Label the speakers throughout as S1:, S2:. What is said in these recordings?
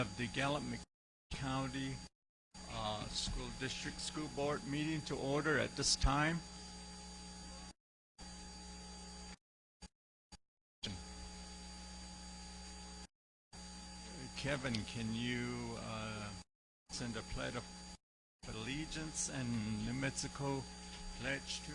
S1: have the Gallup County School District School Board meeting to order at this time. Kevin, can you send a pledge of allegiance and New Mexico pledge to?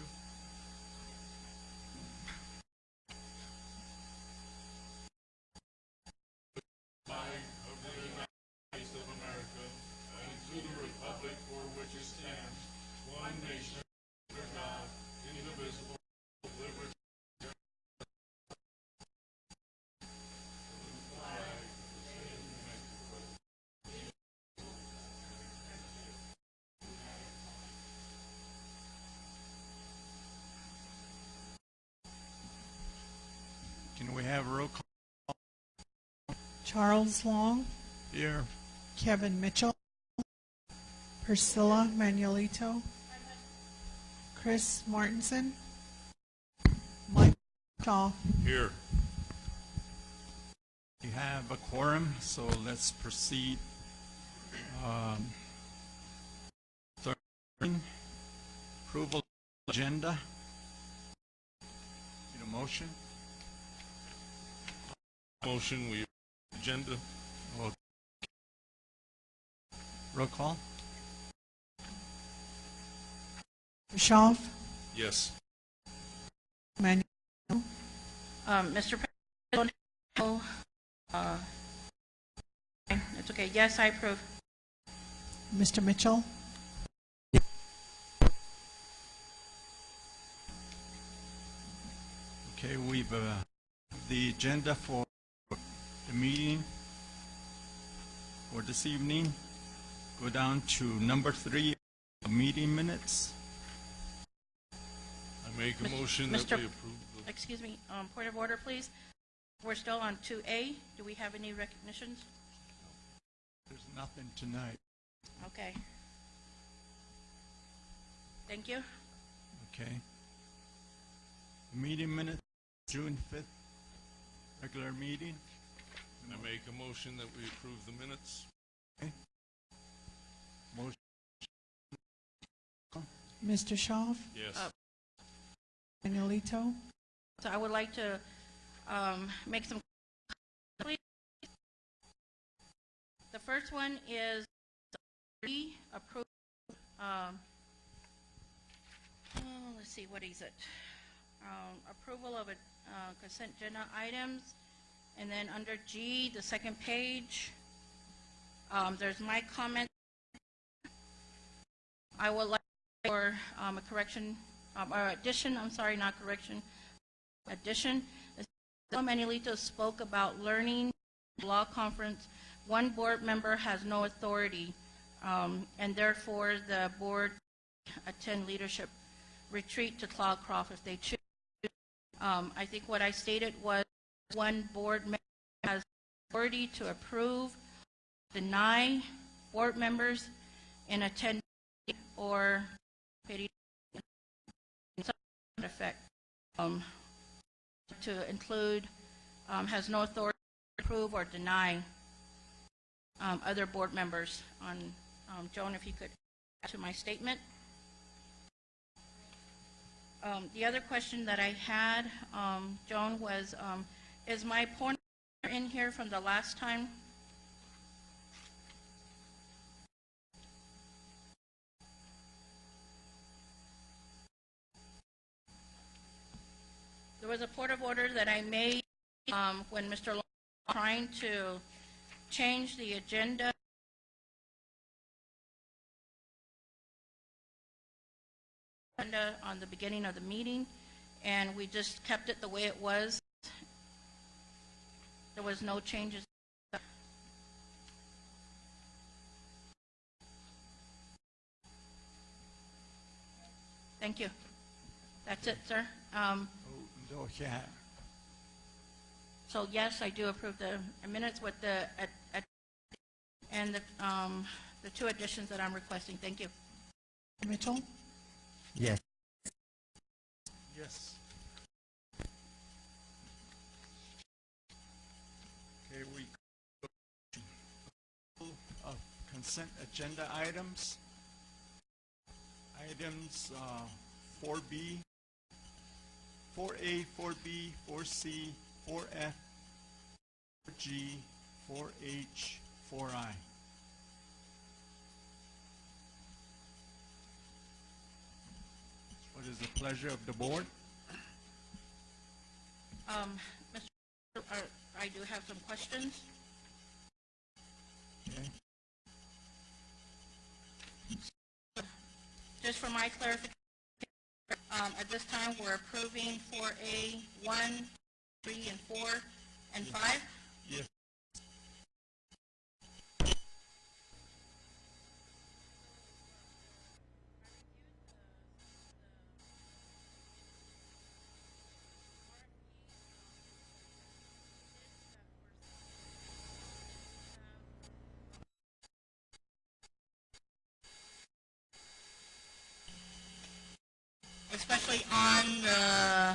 S1: Can we have a roll call?
S2: Charles Long,
S1: Here.
S2: Kevin Mitchell, Priscilla Manuelito, Chris Martinson, Mike Shaw.
S1: Here. We have a quorum, so let's proceed. 13, approval of agenda. Need a motion?
S3: Motion, we agenda.
S1: Okay. Roll call.
S2: Shaw,
S3: Yes.
S2: Manuel,
S4: Mr. President, it's okay. Yes, I approve.
S2: Mr. Mitchell,
S1: Okay, we've the agenda for the meeting for this evening. Go down to number 3, meeting minutes.
S3: I make a motion that
S4: Mr.
S3: we approve the...
S4: Excuse me, point of order, please. We're still on 2A. Do we have any recognitions?
S1: There's nothing tonight.
S4: Okay. Thank you.
S1: Okay. Meeting minutes, June 5th, regular meeting.
S3: I make a motion that we approve the minutes.
S1: Okay. Motion.
S2: Mr. Shaw,
S3: Yes.
S2: Manuelito,
S4: So I would like to make some. The first one is approve. Let's see, what is it? Approval of consent agenda items, and then under G, the second page, there's my comment. I would like for a correction, or addition. I'm sorry, not correction. Addition. Manuelito spoke about learning law conference. One board member has no authority, and therefore the board attend leadership retreat to Cloudcroft if they choose. I think what I stated was one board member has authority to approve, deny board members in attending or effect. To include has no authority to approve or deny other board members. On Joan, if you could add to my statement. The other question that I had, Joan, was is my point in here from the last time? There was a point of order that I made when Mr. Long was trying to change the agenda on the beginning of the meeting, and we just kept it the way it was. There was no changes. Thank you. That's it, sir.
S1: Yeah.
S4: So yes, I do approve the minutes with the and the 2 additions that I'm requesting. Thank you.
S2: Mitchell,
S5: Yes.
S1: Yes. Okay, we consent agenda items. Items 4B, 4A, 4B, 4C, 4F, 4G, 4H, 4I. What is the pleasure of the board?
S4: Mr. I do have some questions.
S1: Okay.
S4: Just for my clarification, at this time, we're approving 4A, 1, 3, and 4, and 5?
S1: Yes.
S4: Especially on the...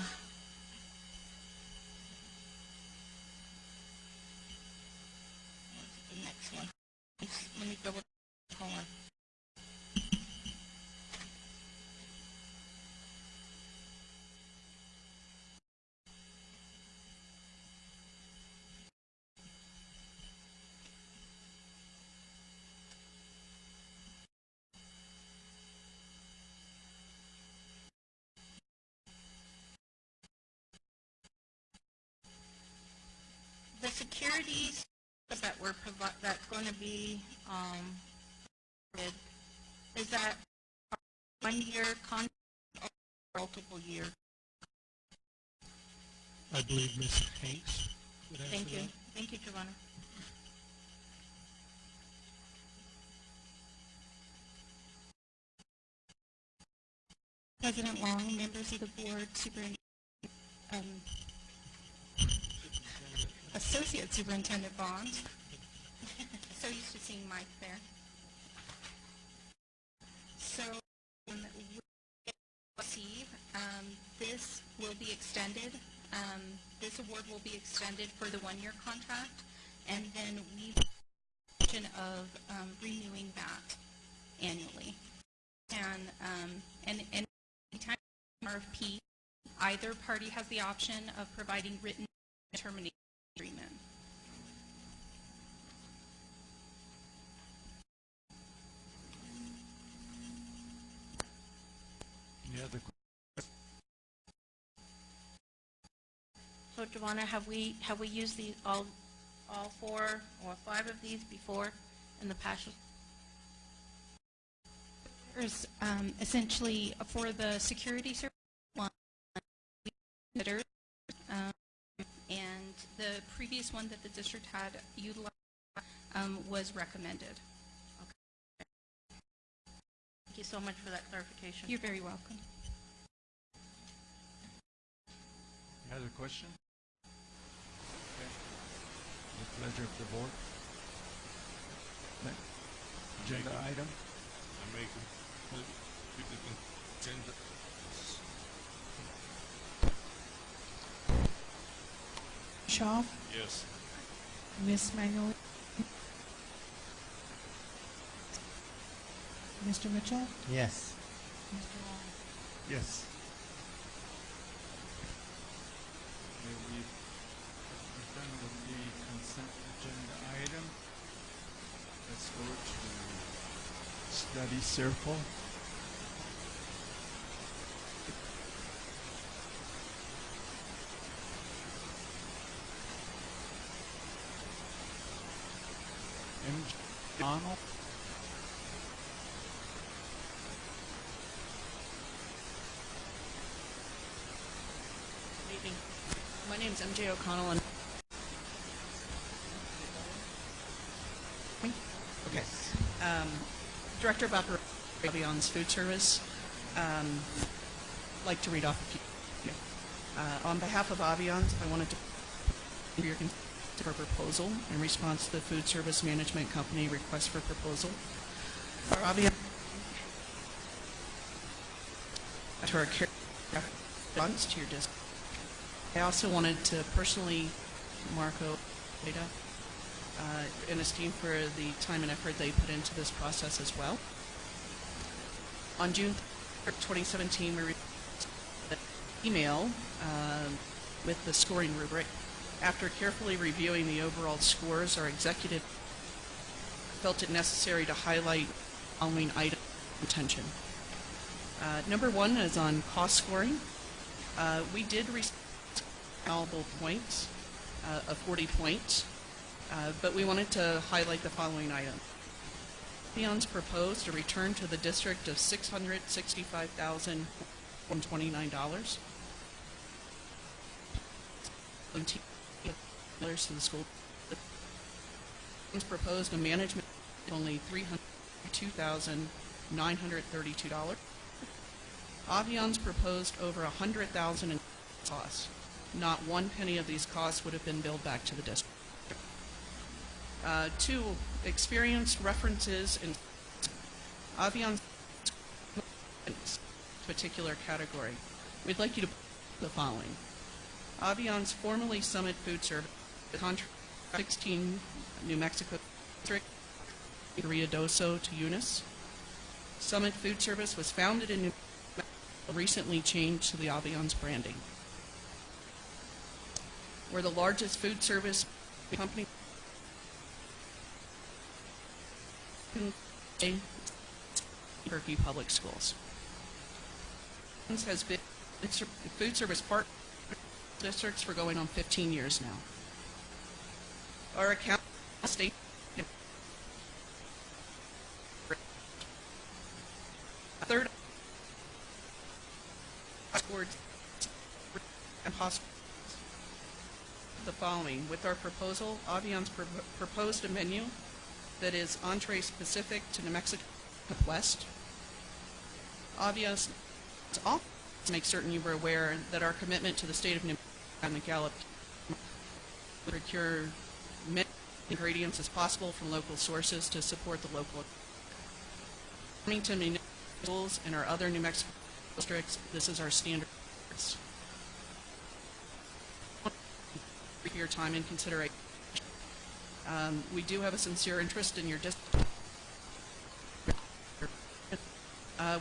S4: What's the next one? Let me double... Hold on. The securities that we're that's going to be is that 1-year contract or multiple year?
S5: I believe Ms. Hanks would answer
S4: Thank you.
S5: that.
S4: Thank you, Giovanna.
S6: President Long, members of the board, Associate Superintendent Bond. So used to seeing Mike there. So we receive, this will be extended. This award will be extended for the 1-year contract, and then we of renewing that annually. And anytime RFP, either party has the option of providing written termination agreement.
S1: Any other questions?
S4: So, Giovanna, have we used these all 4 or 5 of these before in the past?
S6: There's essentially for the security service one, and the previous one that the district had utilized was recommended.
S4: Okay. Thank you so much for that clarification.
S6: You're very welcome.
S1: Any other question? Okay. The pleasure of the board. Next. Agenda item.
S3: I make a agenda.
S2: Shaw,
S3: Yes.
S2: Ms. Manuel, Mr. Mitchell,
S5: Yes.
S2: Mr. Long.
S1: Yes. We're done with the consent agenda item. Let's go to study circle. M. Donald.
S7: Good evening. My name is MJ O'Connell, and okay. Director of Operations, Avian's Food Service. Like to read off a few. On behalf of Avian's, I wanted to your for proposal in response to the Food Service Management Company request for proposal. For Avian, to our care response to your district. I also wanted to personally Marco data and esteem for the time and effort they put into this process as well. On June 3rd, 2017, we received an email with the scoring rubric. After carefully reviewing the overall scores, our executive felt it necessary to highlight the following items of attention. Number one is on cost scoring. We did receive allowable points of 40 points, but we wanted to highlight the following item. Avian's proposed a return to the district of $665,029. To the school. Avian's proposed a management of only $302,932. Avian's proposed over $100,000 in costs. Not one penny of these costs would have been billed back to the district. Two, experienced references in Avian's particular category. We'd like you to put the following. Avian's formerly Summit Food Service, contract 16 New Mexico District, Ruidoso to Eunice. Summit Food Service was founded in New Mexico, recently changed to the Avian's branding. We're the largest food service company in Turkey Public Schools. Has been food service partner districts for going on 15 years now. Our account state third scored and hospitals. The following. With our proposal, Avian's proposed a menu that is entree specific to New Mexico West. Avian's also to make certain you were aware that our commitment to the state of New Mexico and the Gallup procure many ingredients as possible from local sources to support the local. Farmington Municipal Schools and our other New Mexico districts, this is our standard. For your time and consideration. We do have a sincere interest in your district.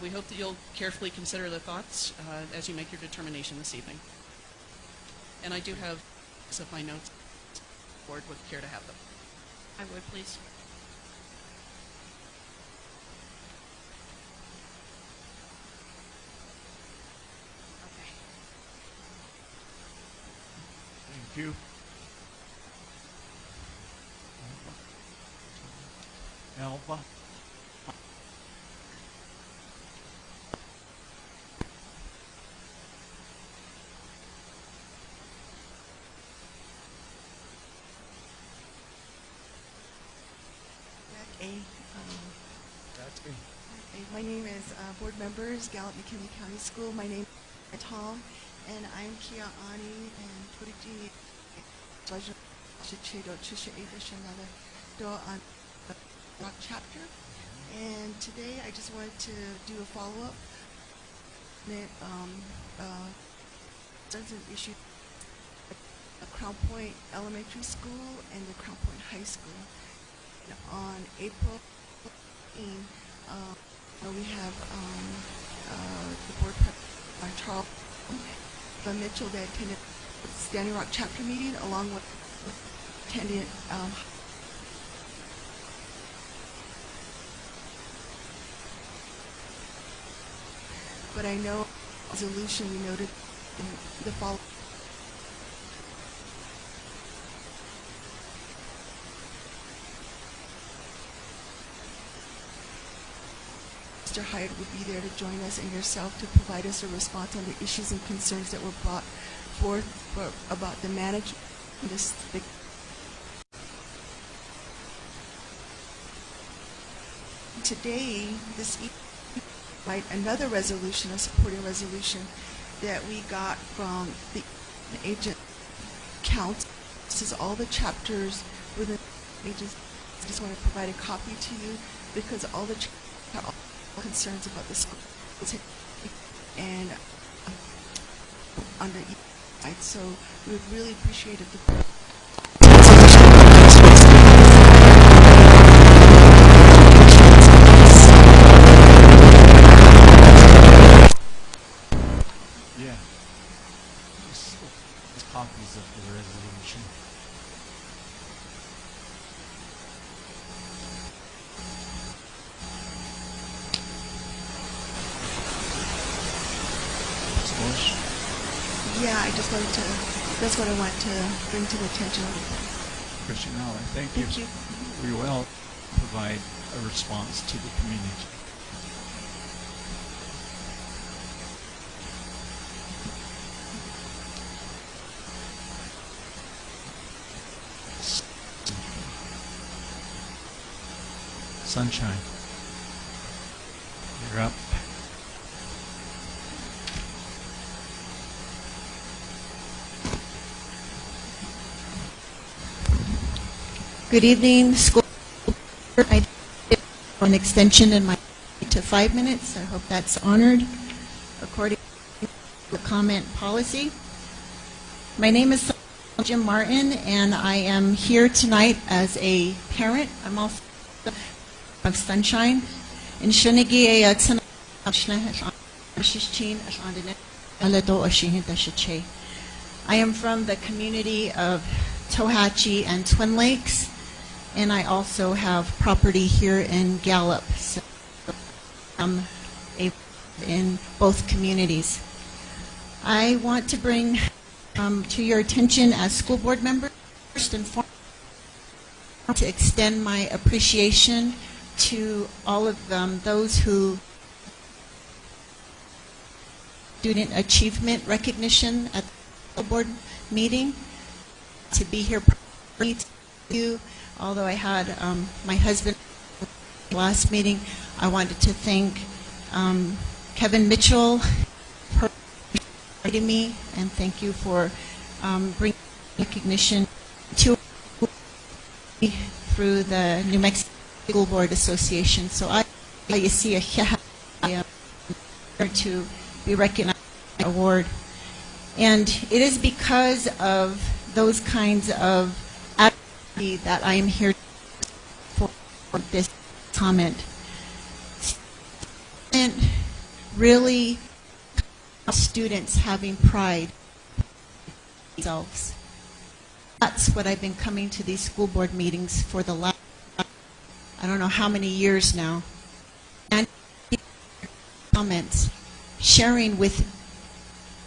S7: We hope that you'll carefully consider the thoughts as you make your determination this evening. And I do have some of my notes. The board would care to have them.
S4: I would, please. Okay.
S1: Thank you. Alva.
S8: My name is board members, Gallup McKinley County School. My name is Tom, and I'm Kia Ani and Puriji Chichedo Chisha Edition on Rock chapter. And today I just wanted to do a follow-up. There's an issue at Crown Point Elementary School and the Crown Point High School. And on April 15, we have the board president, Charles Mitchell, that attended the Standing Rock chapter meeting, along with attending but I know resolution we noted in the following. Mr. Hyatt would be there to join us, and yourself to provide us a response on the issues and concerns that were brought forth about the management of this. Today, this evening, another resolution, a supporting resolution that we got from the agent council. This is all the chapters within the agency. I just want to provide a copy to you because all the concerns about the school and on the side. So we would really appreciate it.
S1: copies of the resolution. Ms. Bush?
S8: Yeah, that's what I want to bring to the attention of
S1: Christian Allen, thank you.
S8: Thank you.
S1: We will provide a response to the community. Sunshine, you're up.
S9: Good evening, school. I did an extension in my to 5 minutes. I hope that's honored according to the comment policy. My name is Jim Martin, and I am here tonight as a parent. I'm also of Sunshine. In I am from the community of Tohatchee and Twin Lakes, and I also have property here in Gallup, so I'm in both communities. I want to bring to your attention as school board members, first and foremost, to extend my appreciation to all of those who student achievement recognition at the board meeting. To be here to you, although I had my husband last meeting, I wanted to thank Kevin Mitchell for inviting me, and thank you for bringing recognition to me through the New Mexico School Board Association. So I see a to be recognized with an award, and it is because of those kinds of activity that I am here for this comment. And really, students having pride in themselves. That's what I've been coming to these school board meetings for the last, I don't know how many years now. And comments, sharing with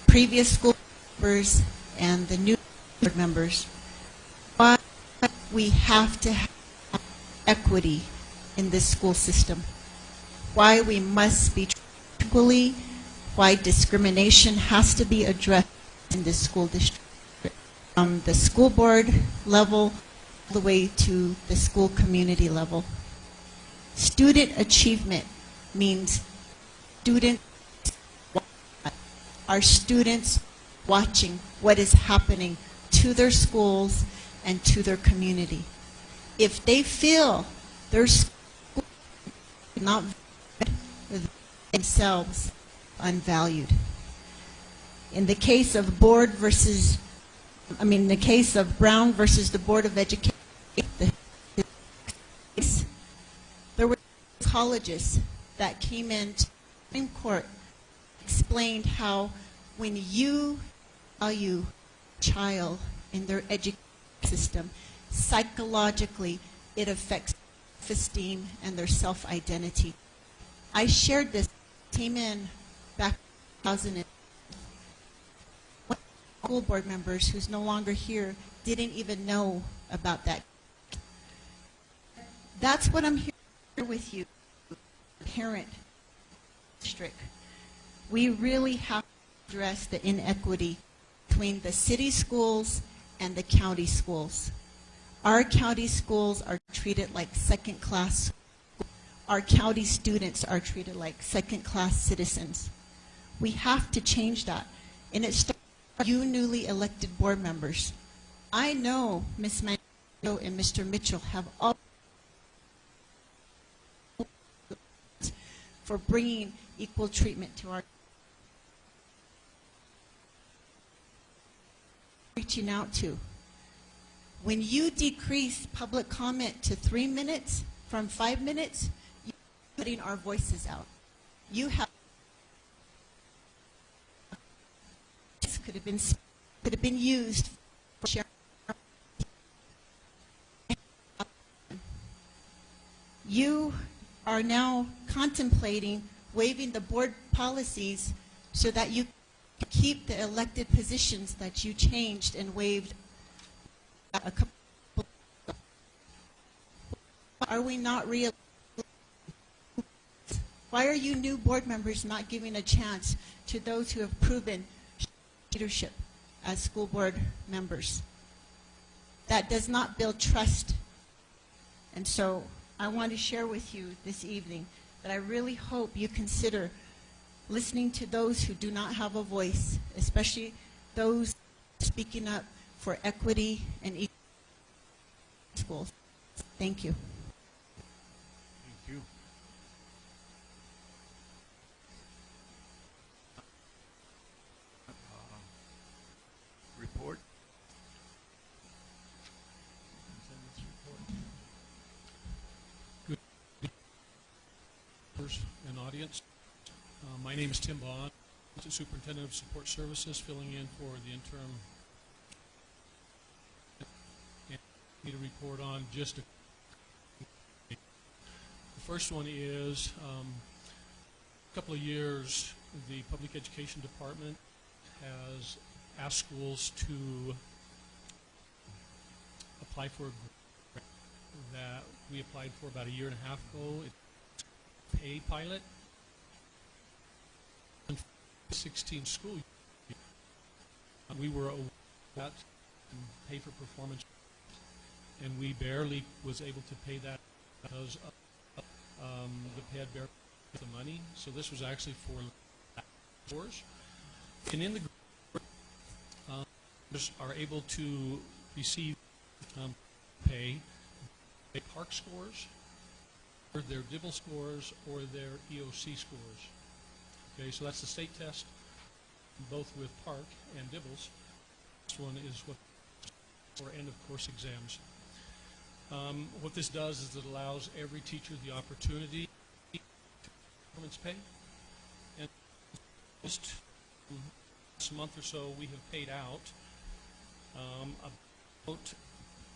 S9: previous school members and the new board members why we have to have equity in this school system, why we must be treated equally, why discrimination has to be addressed in this school district, from the school board level all the way to the school community level. Student achievement means our students watching what is happening to their schools and to their community. If they feel their school is not valued, themselves unvalued. In the case of in the case of Brown versus the Board of Education, there were colleges that came into the Supreme Court, explained how when you value a child in their education system, psychologically it affects self-esteem and their self-identity. I shared this, came in back in 2000. One school board members who's no longer here didn't even know about that. That's what I'm here with you, parent district. We really have to address the inequity between the city schools and the county schools. Our county schools are treated like second-class. Our county students are treated like second-class citizens. We have to change that. And it starts with you newly elected board members. I know Ms. Manzo and Mr. Mitchell have all for bringing equal treatment to our reaching out to. When you decrease public comment to 3 minutes from 5 minutes, you're putting our voices out. You have, this could have been could have been used for sharing. You are now contemplating waiving the board policies so that you can keep the elected positions that you changed and waived a couple. Are we not real? Why are you new board members not giving a chance to those who have proven leadership as school board members? That does not build trust. And so I want to share with you this evening that I really hope you consider listening to those who do not have a voice, especially those speaking up for equity and equality in schools. Thank you.
S3: Thank you.
S1: Report.
S5: And audience. My name is Tim Bond, Superintendent of Support Services, filling in for the interim. And I need to report on just the first one is a couple of years the Public Education Department has asked schools to apply for a grant that we applied for about a year and a half ago. Pay pilot 16 school year. We were awarded that pay for performance, and we barely was able to pay that because of the PED barely the money. So this was actually for scores, and in the are able to receive pay park scores, or their DIBEL scores, or their EOC scores. Okay, so that's the state test, both with park and DIBELs. This one is what for end of course exams. What this does is it allows every teacher the opportunity to performance pay. And just this month or so, we have paid out about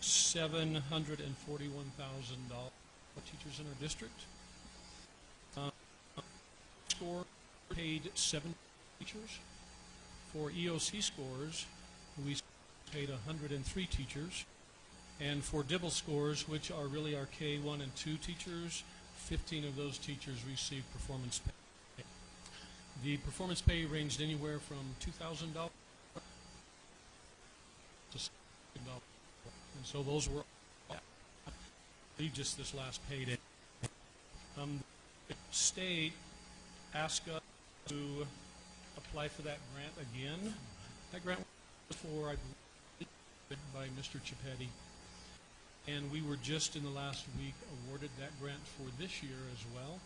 S5: $741,000 for teachers in our district. Score paid 7 teachers. For EOC scores, we paid 103 teachers. And for DIBEL scores, which are really our K1 and 2 teachers, 15 of those teachers received performance pay. The performance pay ranged anywhere from $2,000 to $6,000. And so those were just this last payday. The state asked us to apply for that grant again. That grant was for, I believe, by Mr. Chipetti. And we were just in the last week awarded that grant for this year as well.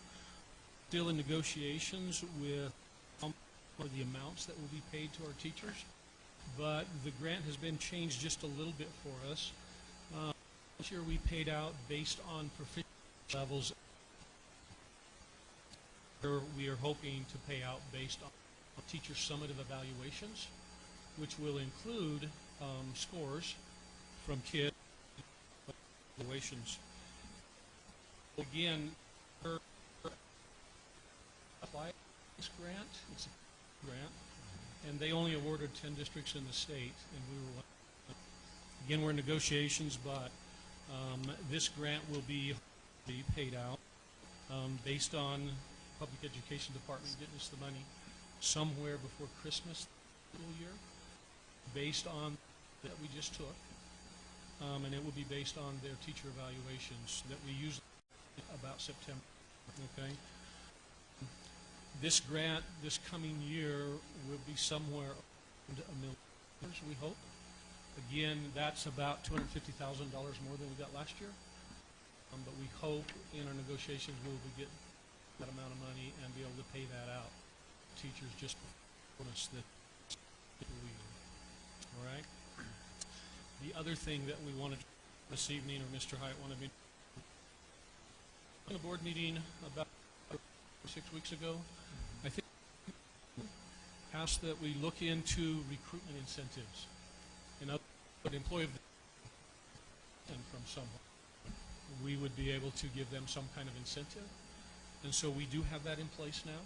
S5: Still in negotiations with for the amounts that will be paid to our teachers. But the grant has been changed just a little bit for us. This year we paid out based on proficiency levels. We are hoping to pay out based on teacher summative evaluations, which will include scores from kids evaluations. Again, apply this grant. It's a grant, and they only awarded 10 districts in the state, and we were one. Again, we're in negotiations, but this grant will be paid out based on Public Education Department getting us the money somewhere before Christmas school year, based on that we just took, and it will be based on their teacher evaluations that we use about September. Okay. This grant this coming year will be somewhere around $1 million, we hope. Again, that's about $250,000 more than we got last year. But we hope in our negotiations we'll be getting that amount of money and be able to pay that out. Teachers just bonus that we all right. The other thing that we wanted this evening, or Mr. Hyatt wanted me in a board meeting about 6 weeks ago, I think asked that we look into recruitment incentives. In other words, an employee of the and from someone, we would be able to give them some kind of incentive. And so we do have that in place now.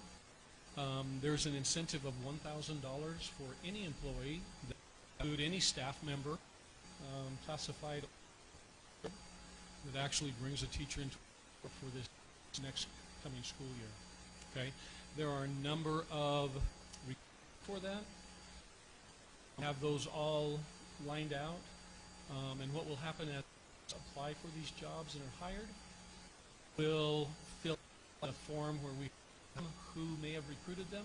S5: There's an incentive of $1,000 for any employee that include any staff member classified that actually brings a teacher into work for this next coming school year. Okay, there are a number of for that. Have those all lined out, and what will happen as apply for these jobs and are hired, we'll fill out a form where we who may have recruited them,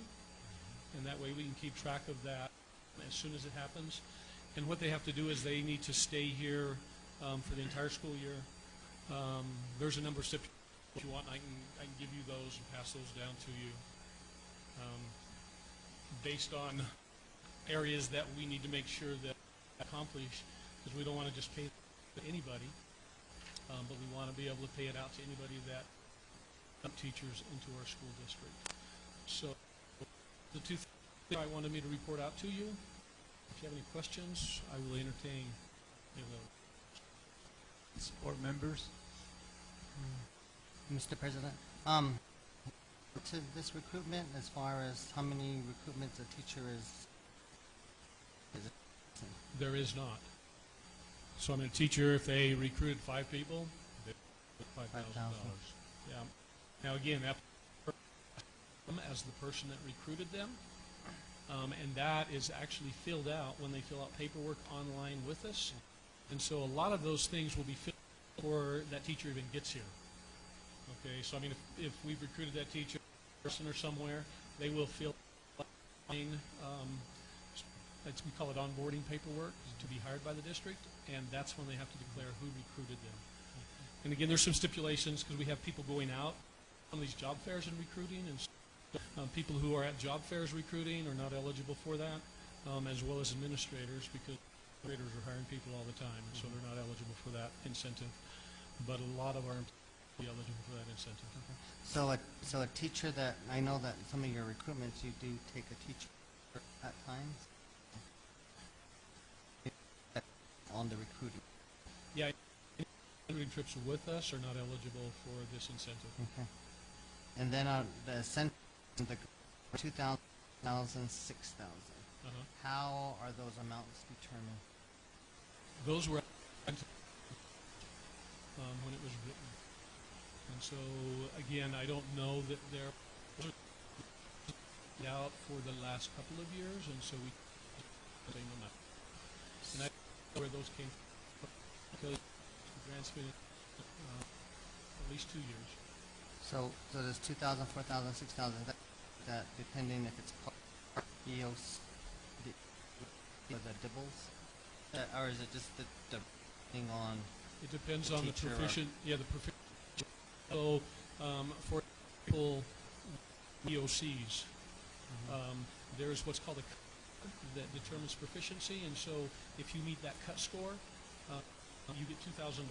S5: and that way we can keep track of that as soon as it happens. And what they have to do is they need to stay here for the entire school year. There's a number of stipulations if you want. I can give you those and pass those down to you based on areas that we need to make sure that we accomplish, because we don't want to just pay to anybody, but we want to be able to pay it out to anybody that teachers into our school district. So the two things I wanted me to report out to you. If you have any questions, I will entertain any of those.
S1: Board members?
S10: Mr. President, to this recruitment, as far as how many recruitments a teacher is it?
S5: There is not. So I mean, a teacher, if they recruited 5 people, they get $5,000. Yeah. Now again, that as the person that recruited them, and that is actually filled out when they fill out paperwork online with us. And so a lot of those things will be filled before that teacher even gets here. Okay, so I mean, if we've recruited that teacher, person or somewhere, they will fill out, we call it onboarding paperwork to be hired by the district, and that's when they have to declare who recruited them. And again, there's some stipulations because we have people going out on these job fairs and recruiting, and people who are at job fairs recruiting are not eligible for that, as well as administrators, because administrators are hiring people all the time, and so they're not eligible for that incentive. But a lot of our employees will be eligible for that incentive.
S10: Okay. So a teacher that, I know that some of your recruitments, you do take a teacher at times on the recruiting.
S5: Yeah, recruiting trips with us are not eligible for this incentive.
S10: Okay. And then the incentive, the 2,000, 6,000. How are those amounts determined?
S5: Those were when it was written. And so, again, I don't know that they're out for the last couple of years, and so we same amount. And I don't know where those came from, because the grant's been at least 2 years.
S10: So there's 2,000, 4,000, 6,000, that depending if it's EOS, the dibbles, or is it just the thing on?
S5: It depends on the
S10: teacher
S5: proficient. Yeah, the proficient. So, for example, EOCs, there's what's called a cut that determines proficiency, and so if you meet that cut score, you get $2,000.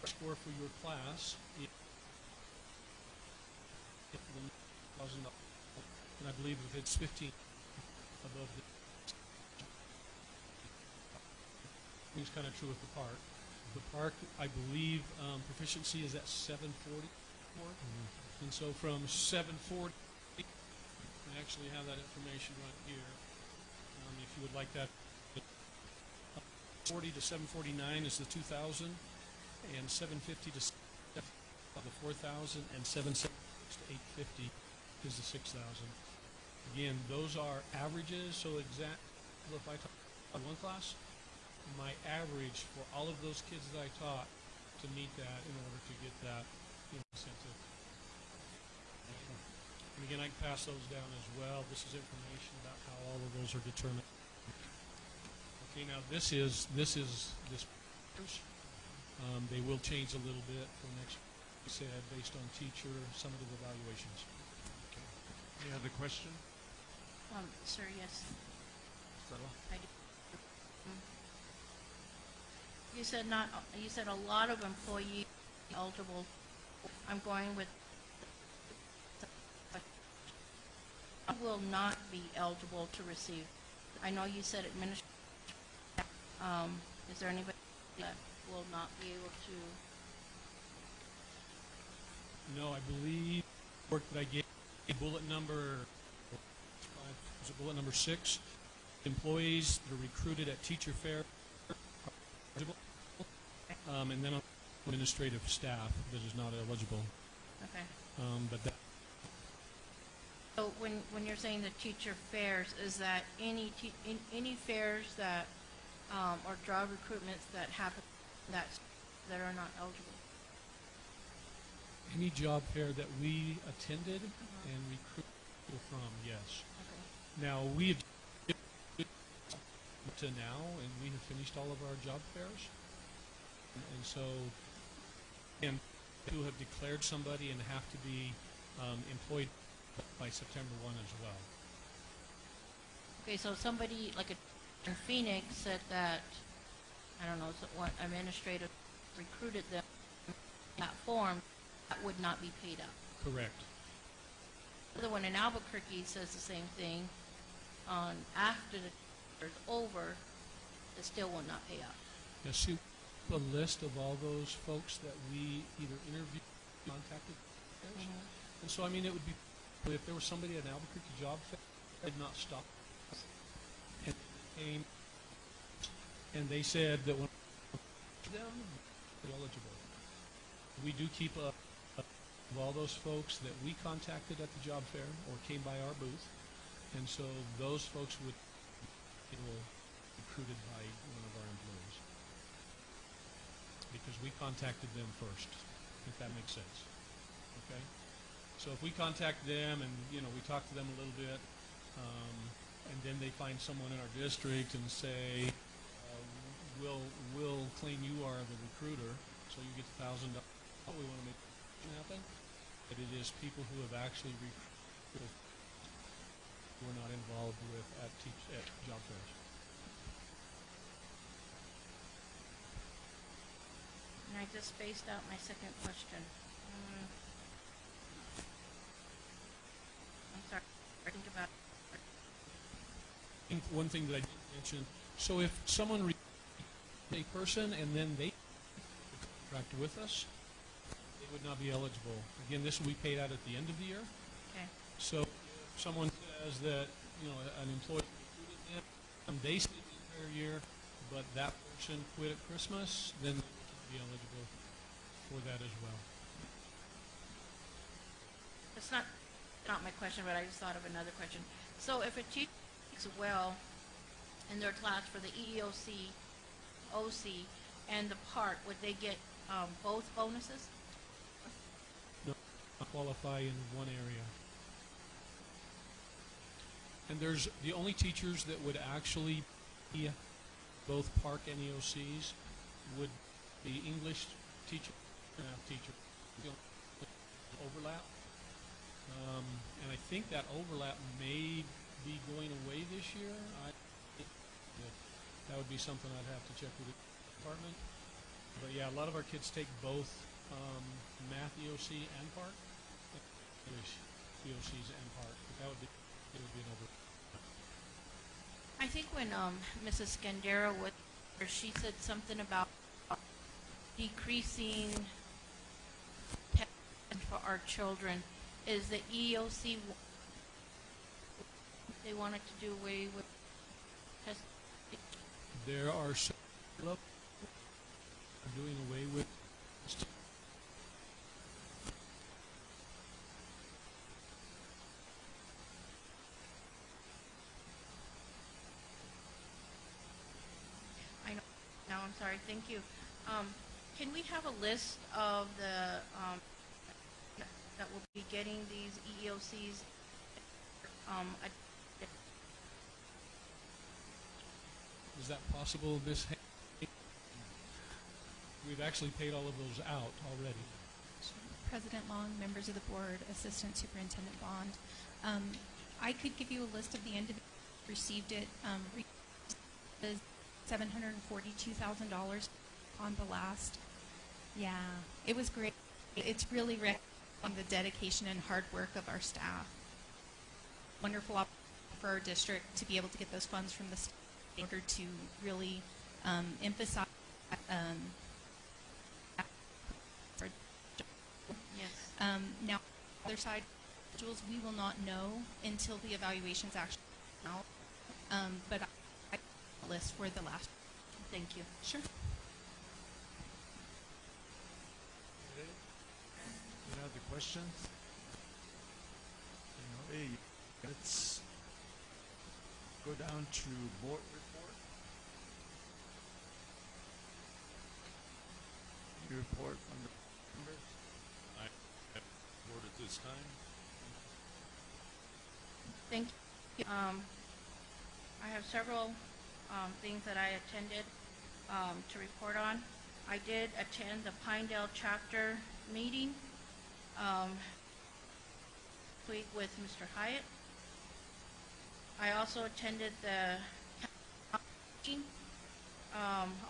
S5: Score for your class is $1,000, and I believe if it's 15 above the. It's kind of true with the park. The park, I believe, proficiency is at 740, and so from 740, I actually have that information right here. If you would like that, 40 to 749 is the 2,000, and 750 to the 4,000, and 776 to 850 is the 6,000. Again, those are averages. So exact. If I talk about one class, my average for all of those kids that I taught to meet that in order to get that incentive. And again, I can pass those down as well. This is information about how all of those are determined. Okay, now this. They will change a little bit for next week, said, based on teacher summative evaluations.
S3: Okay. Any other question?
S4: Sir, yes. I do. You said not. You said a lot of employees eligible. I'm going with. will not be eligible to receive. I know you said administration. Is there anybody that will not be able to?
S5: No, I believe work that I gave bullet number, was it bullet number 6? Employees that are recruited at teacher fair, and then administrative staff that is not eligible.
S4: Okay.
S5: But that,
S4: So when you're saying the teacher fairs, is that any fairs that or job recruitments that happen that are not eligible?
S5: any job fair that we attended and recruited people from, yes.
S4: Okay.
S5: Now, we have to now, and we have finished all of our job fairs. And so, and who have declared somebody and have to be employed by September 1 as well.
S4: Okay, so somebody like in Phoenix said that, I don't know, what administrative recruited them in that form, that would not be paid up.
S5: Correct.
S4: The other one in Albuquerque says the same thing. On after the year is over, it still will not pay up.
S5: Now, see a list of all those folks that we either interviewed or contacted. And so, I mean, it would be, if there was somebody at an Albuquerque job fair, they'd not stop. And came, and they said that when them, they're eligible. We do keep a of all those folks that we contacted at the job fair or came by our booth, and so those folks would be recruited by one of our employees because we contacted them first, if that makes sense. Okay, so if we contact them and we talk to them a little bit, and then they find someone in our district and say, we'll claim you are the recruiter, so you get $1,000. We want to make it happen. But it is people who have actually recruited who are not involved with at job fairs.
S4: And I just spaced out my second question. I'm sorry. Think about
S5: One thing that I didn't mention, so if someone a person and then they contract with us, they would not be eligible. Again, this will be paid out at the end of the year.
S4: Okay.
S5: So if someone says that, an employee recruited them and they stayed the entire year, but that person quit at Christmas, then they would be eligible for that as well.
S4: It's not my question, but I just thought of another question. So if a teacher does well in their class for the EEOC, OC, and the PART, would they get both bonuses?
S5: No, qualify in one area. And there's the only teachers that would actually be both PARC and EOCs would be English teacher, math teacher. Overlap. And I think that overlap may be going away this year. That would be something I'd have to check with the department. But yeah, a lot of our kids take both math EOC and PARC, English EOCs and PARC. But it would be an overlap.
S4: I think when Mrs. Scandera she said something about decreasing testing for our children. Is the EOC they wanted to do away with testing?
S5: There are some doing away with.
S4: I know. No, I'm sorry. Thank you. Can we have a list of the that will be getting these EEOCs?
S5: Is that possible, Ms. We've actually paid all of those out already.
S11: President Long, members of the board, Assistant Superintendent Bond. I could give you a list of the individuals who received it. $742,000 on the last. Yeah, it was great. It's really recognizing the dedication and hard work of our staff. wonderful opportunity for our district to be able to get those funds from the state in order to really emphasize
S4: Yes.
S11: now, the other side, individuals, we will not know until the evaluations actually come out. But I list for the last.
S4: Thank you.
S11: Sure.
S1: Any other questions? Okay, let's go down to board report. Any report from the members?
S3: I have board at this time.
S4: Thank you. I have several things that I attended to report on. I did attend the Pinedale chapter meeting week with Mr. Hyatt. I also attended the meeting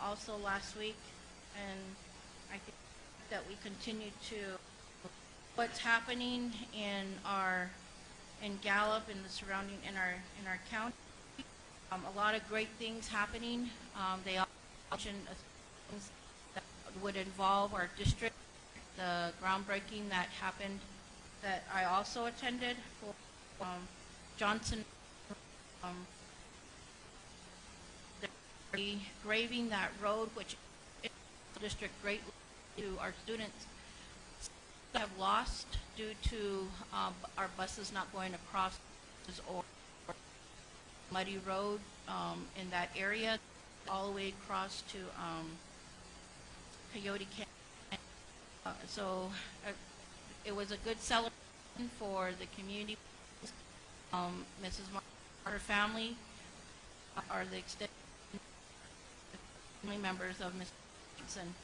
S4: also last week, and I think that we continue to what's happening in Gallup and the surrounding in our county. A lot of great things happening. They all mentioned things that would involve our district. The groundbreaking that happened that I also attended for Johnson, graving that road, which is district greatly to our students have lost due to our buses not going across or muddy road in that area all the way across to Coyote Canyon. It was a good celebration for the community. Mrs. Her family are the extended family members of Ms. Johnson,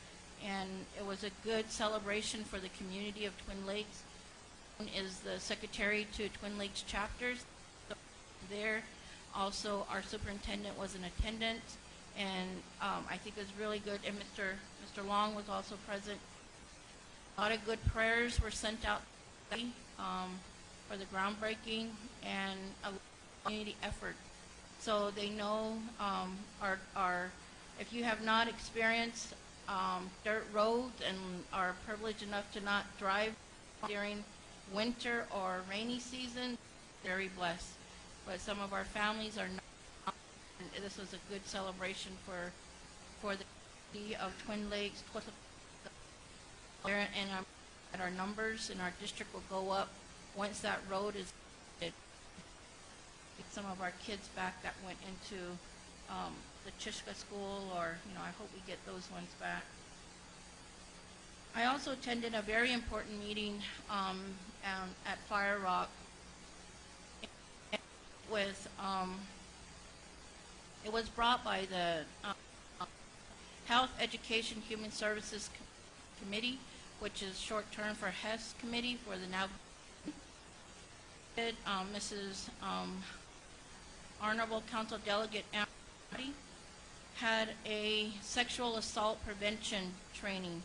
S4: and it was a good celebration for the community of Twin Lakes. Is the secretary to Twin Lakes chapters there. Also, our superintendent was in attendance, and I think it was really good. And Mr. Long was also present. A lot of good prayers were sent out for the groundbreaking and a community effort. So they know if you have not experienced dirt roads and are privileged enough to not drive during winter or rainy season, very blessed. But some of our families are not. And this was a good celebration for the community of Twin Lakes. And our numbers in our district will go up once that road is get some of our kids back that went into the Chishka school, or I hope we get those ones back. I also attended a very important meeting at Fire Rock with it was brought by the Health, Education, Human Services Committee, which is short term for HES Committee for the now. Mrs. Honorable Council Delegate Amity had a sexual assault prevention training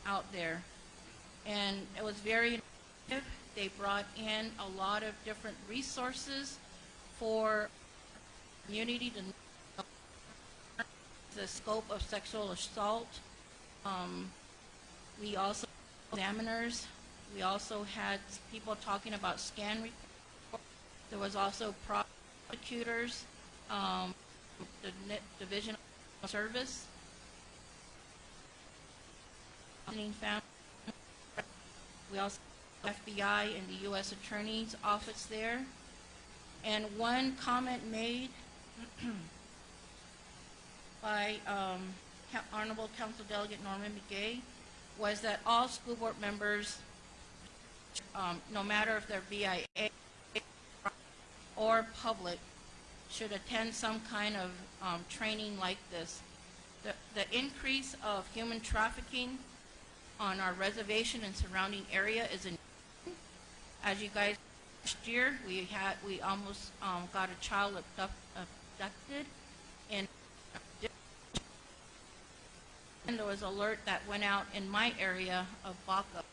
S4: out there, and it was very effective. They brought in a lot of different resources for community to know the scope of sexual assault. We also had examiners. We also had people talking about scan reports. There was also prosecutors, the Division of Service, we also have FBI and the U.S. Attorney's Office there. And one comment made by Honorable Council Delegate Norman McGay was that all school board members, no matter if they're BIA or public, should attend some kind of training like this. The increase of human trafficking on our reservation and surrounding area is as you guys last year we almost got a child abducted, and there was alert that went out in my area of Baca,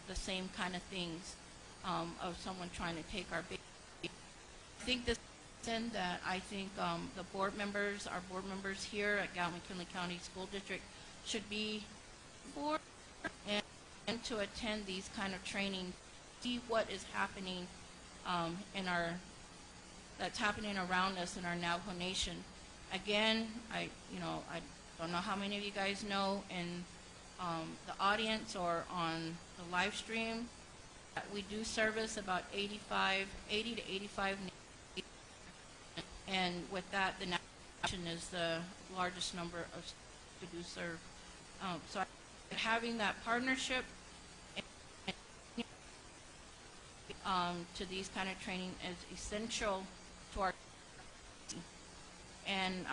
S4: the same kind of things of someone trying to take our baby. think this is in that I think the board members, our board members here at Gallup McKinley County School District should be for and to attend these kind of training, see what is happening that's happening around us in our Navajo Nation. Again, I don't know how many of you guys know in the audience or on the live stream that we do service about 80 to 85 Native, and with that, the nation is the largest number of to do serve. So having that partnership to these kind of training is essential to our. And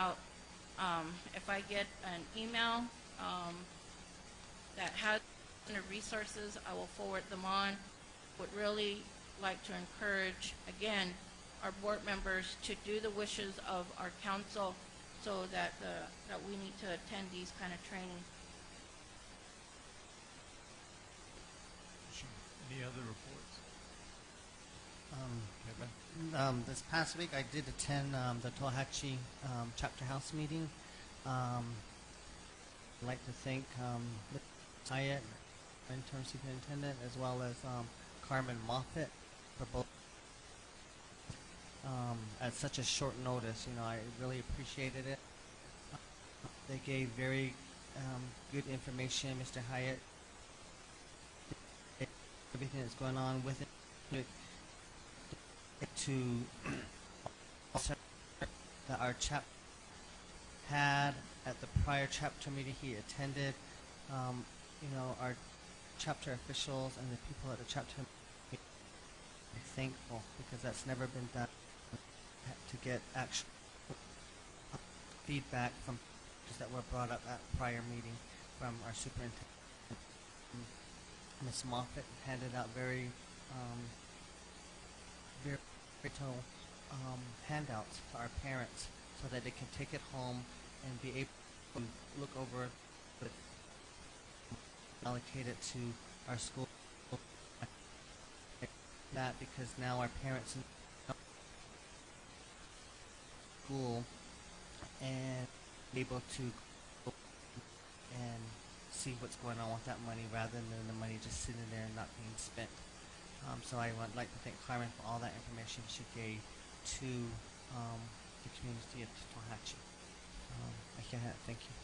S4: if I get an email that has the resources, I will forward them on. Would really like to encourage, again, our board members to do the wishes of our council, so that that we need to attend these kind of trainings.
S1: Sure. Any other reports?
S10: This past week, I did attend the Tohatchi chapter house meeting. I'd like to thank Hyatt, interim superintendent, as well as Carmen Moffett for both at such a short notice. I really appreciated it. They gave very good information. Mr. Hyatt, everything that's going on with it, to that our chapter had at the prior chapter meeting he attended. Our chapter officials and the people at the chapter are thankful, because that's never been done, to get actual feedback from that were brought up at prior meeting from our superintendent. Ms. Moffett handed out very handouts to our parents so that they can take it home and be able to look over it, allocate it to our school. That because now our parents in school and be able to and see what's going on with that money, rather than the money just sitting there and not being spent. So I would like to thank Carmen for all that information she gave to the community of Tohatchi. Thank you.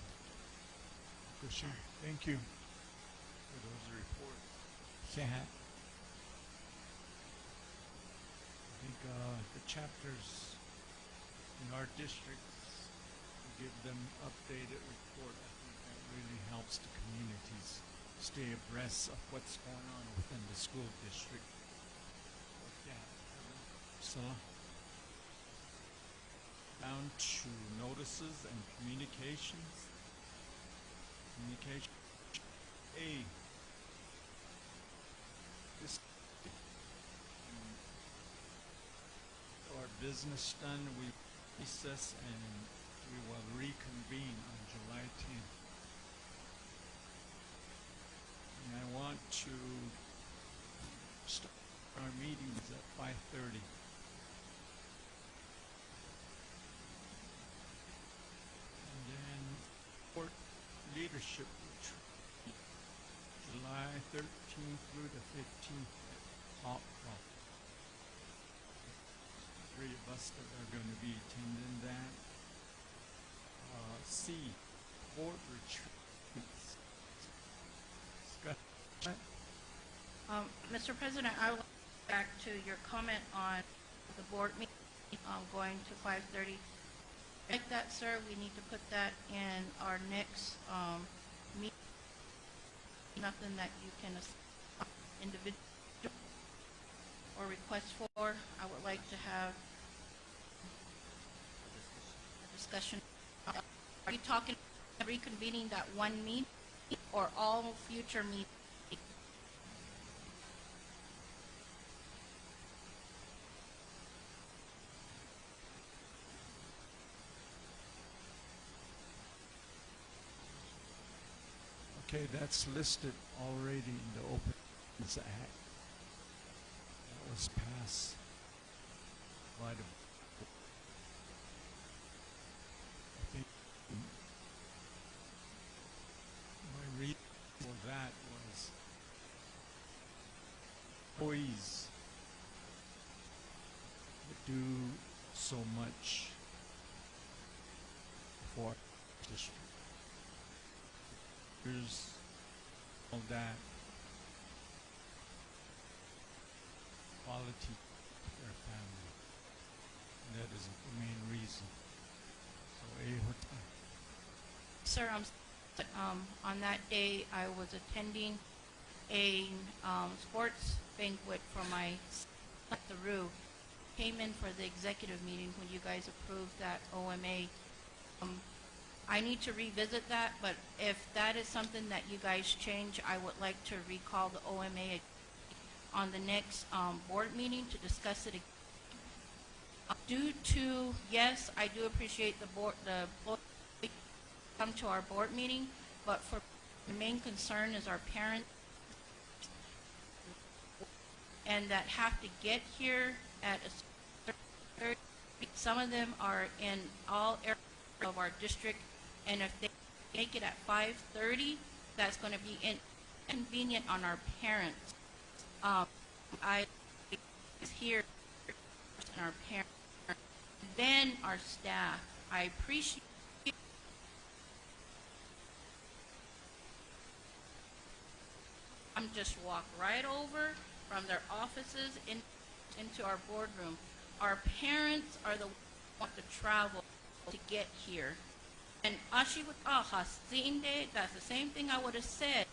S1: For sure. Thank you for those reports. I think the chapters in our districts, we give them updated report. I think that really helps the communities stay abreast of what's going on within the school district. Priscilla. Down to notices and communications. Communication A. This our business done, we recess and we will reconvene on July 10th. And I want to start our meetings at 5:30. And then court leadership retreat, July 13th through the 15th at Hopwell. Three of us that are going to be attending that. C, board retreats.
S4: Mr. President, I would like to go back to your comment on the board meeting going to 5:30. Like that, sir, we need to put that in our next meeting. Nothing that you can individual or request for. I would like to have a discussion. Are you talking reconvening that one meeting or all future meetings?
S1: Okay, that's listed already in the Openness Act that was passed by the so much for district. There's all that quality of their family. And that is the main reason. So,
S4: Sir, on that day, I was attending a sports banquet for my son, Theroux. Came in for the executive meeting when you guys approved that OMA. I need to revisit that, but if that is something that you guys change, I would like to recall the OMA on the next board meeting to discuss it again. Due to, yes, I do appreciate the board come to our board meeting, but for the main concern is our parents and that have to get here at a certain, some of them are in all areas of our district, and if they make it at 5:30, that's going to be inconvenient on our parents. I is here and our parents, then our staff. I appreciate just walk right over from their offices into our boardroom. Our parents are the ones who want to travel to get here. And that's the same thing I would have said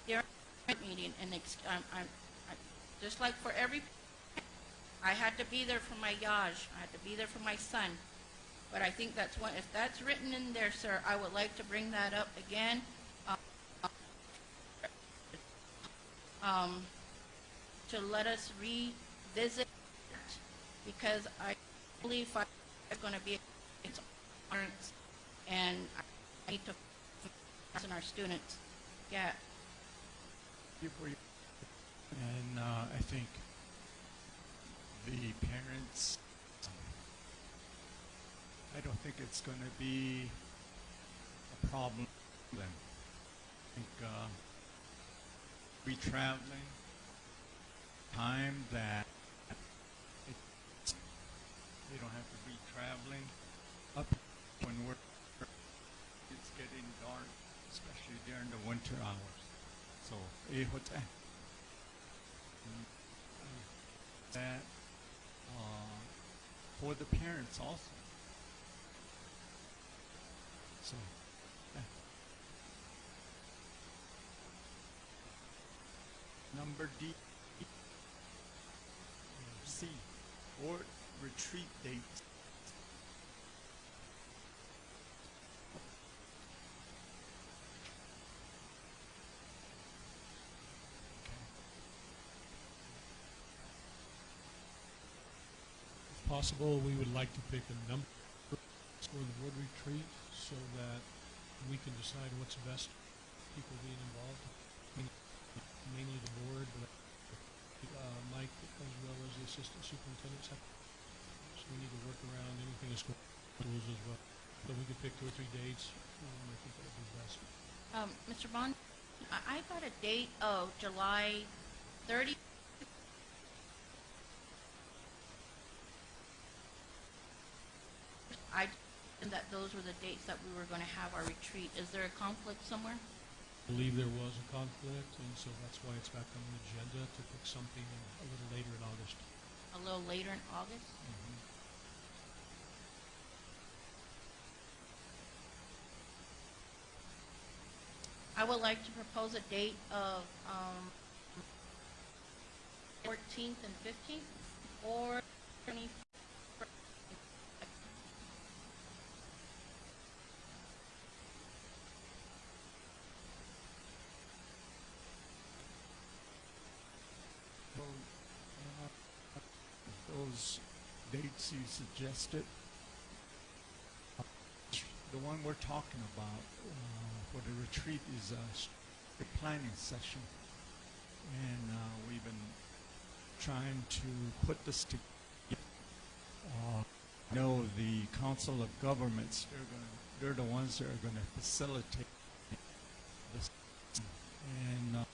S4: during the meeting. And I'm just like for every, I had to be there for my Yaj. I had to be there for my son. But I think that's one, if that's written in there, sir, I would like to bring that up again. To let us revisit, because I believe it's going to be its parents, and I need to focus on our students. Yeah.
S1: And I think the parents, I don't think it's going to be a problem for them. I think traveling time that they don't have to be traveling up when it's getting dark, especially during the winter hours. So that for the parents also. So number D, C, or retreat dates.
S5: If possible, we would like to pick a number for the board retreat so that we can decide what's best for people being involved. Mainly the board, but Mike as well as the assistant superintendents have. So we need to work around anything that's going rules as well. So we could pick 2 or 3 dates. I think that would be best.
S4: Mr. Bond, I got a date of July 30. I that those were the dates that we were going to have our retreat. Is there a conflict somewhere?
S5: I believe there was a conflict, and so that's why it's back on the agenda to pick something a little later in August.
S4: A little later in August?
S5: Mm-hmm.
S4: I would like to propose a date of 14th and 15th, or 21st.
S1: Those dates you suggested, the one we're talking about for the retreat is a planning session, and we've been trying to put this together. No, the Council of Governments, they're the ones that are going to facilitate this, and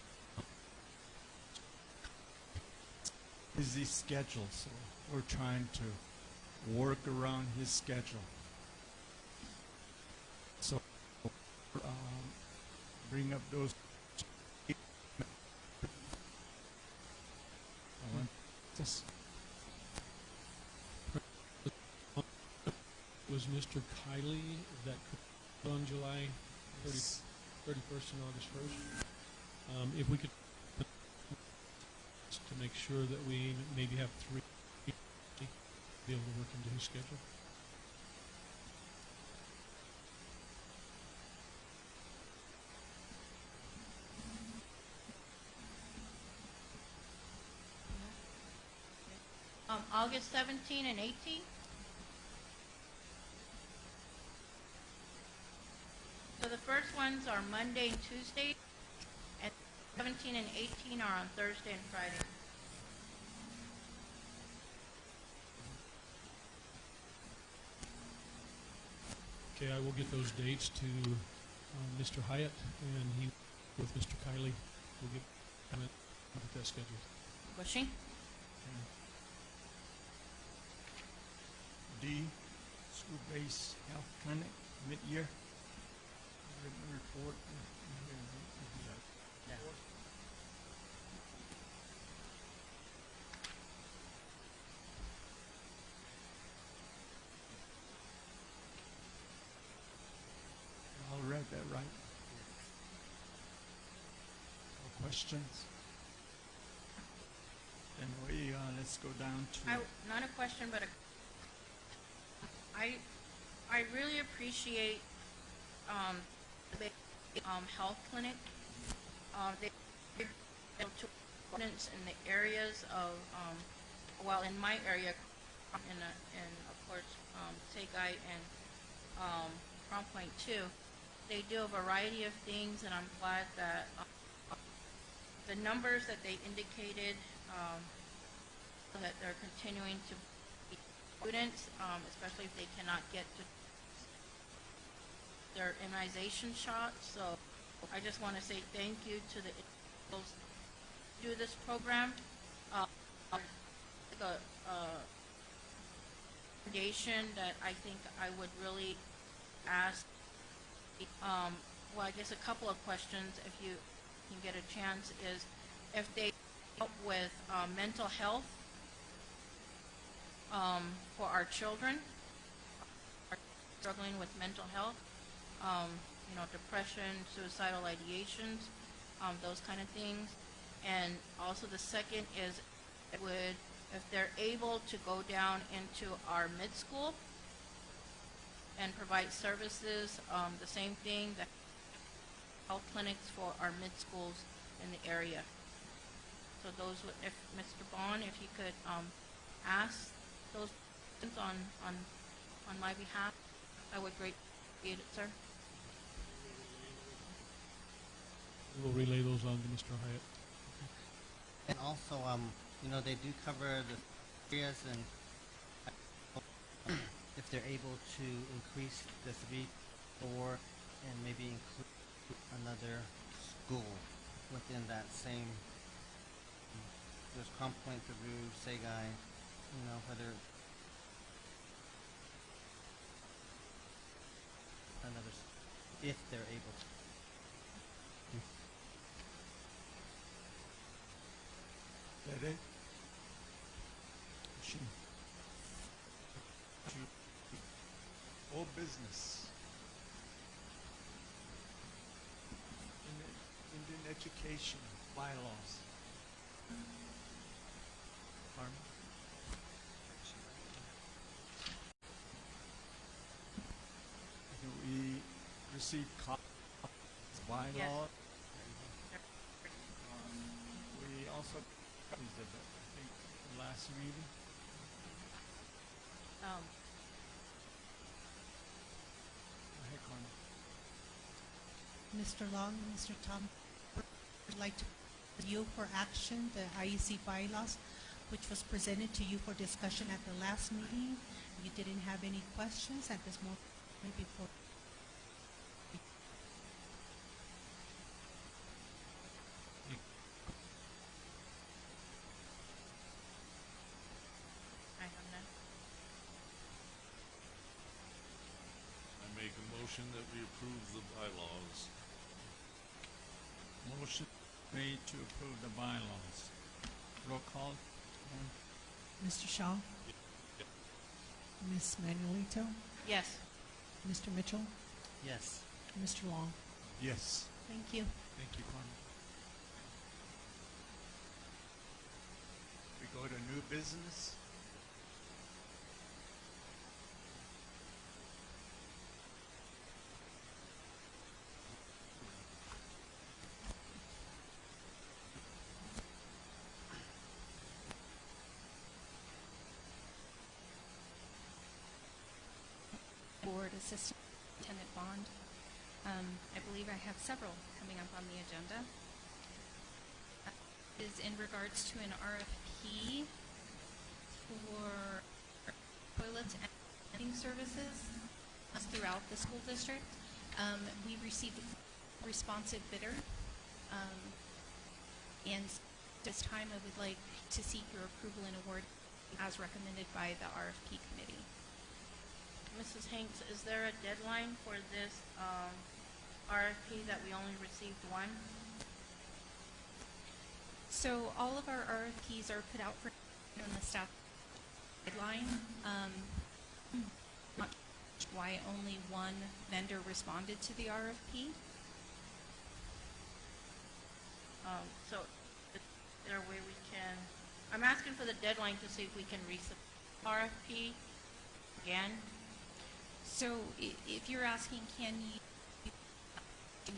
S1: busy schedule, so we're trying to work around his schedule. So, bring up those. I want this.
S5: Was Mr. Kiley that could on July 31st and August 1st? If we could, to make sure that we maybe have 3 be able to work into his schedule.
S4: August 17 and 18? So the first ones are Monday and Tuesday, and 17 and 18 are on Thursday and Friday.
S5: Okay, I will get those dates to Mr. Hyatt, and he, with Mr. Kiley, will get that scheduled.
S4: Bushing?
S1: D, school-based health clinic, mid-year. Written report. All read that right? No questions? Then we, let's go down to.
S4: Not a question, but I really appreciate the health clinic. They to students in the areas of well, in my area, in of course Segai and Crown Point too. They do a variety of things, and I'm glad that the numbers that they indicated that they're continuing to be students, especially if they cannot get to their immunization shots. So I just want to say thank you to the individuals who do this program. The recommendation that I think I would really ask, well, I guess a couple of questions, if you can get a chance, is if they help with mental health for our children struggling with mental health, you know, depression, suicidal ideations, those kind of things. And also the second is if they're able to go down into our mid-school and provide services, the same thing, that health clinics for our mid-schools in the area. So those would, if Mr. Bond, if you could ask those questions on my behalf, I would greatly appreciate it, sir.
S5: We'll relay those on to Mr. Hyatt.
S10: And also, you know, they do cover the areas, and if they're able to increase the 3, 4, and maybe include another school within that same, there's Crown Point, Peru, Segai, you know, whether another, if they're able to.
S1: That it? All business. Indian education bylaws. Pardon? We received copies of bylaws.
S4: Yes.
S1: We also copies of it, I think, the last meeting. Go ahead, Carmen.
S2: Mr. Long and Mr. Tom, I'd like to review for action the IEC bylaws, which was presented to you for discussion at the last meeting. You didn't have any questions at this moment before.
S4: I have none.
S3: motion that we approve the bylaws.
S1: Motion made to approve the bylaws. Roll call.
S2: Mr. Shaw? Ms. Manuelito?
S4: Yes.
S2: Mr. Mitchell?
S10: Yes.
S2: Mr. Long?
S1: Yes.
S2: Thank you.
S1: Thank you, Carmen. We go to new business.
S11: Board Assistant Superintendent Bond. I believe I have several coming up on the agenda. Is in regards to an RFP for toilets and cleaning services throughout the school district. We received a responsive bidder, and this time I would like to seek your approval and award as recommended by the RFP committee.
S4: Mrs. Hanks, is there a deadline for this RFP that we only received one?
S11: So all of our RFPs are put out for on the staff deadline. Not sure why only one vendor responded to the RFP.
S4: So is there a way we can, I'm asking for the deadline to see if we can resubmit RFP again.
S11: So if you're asking, can you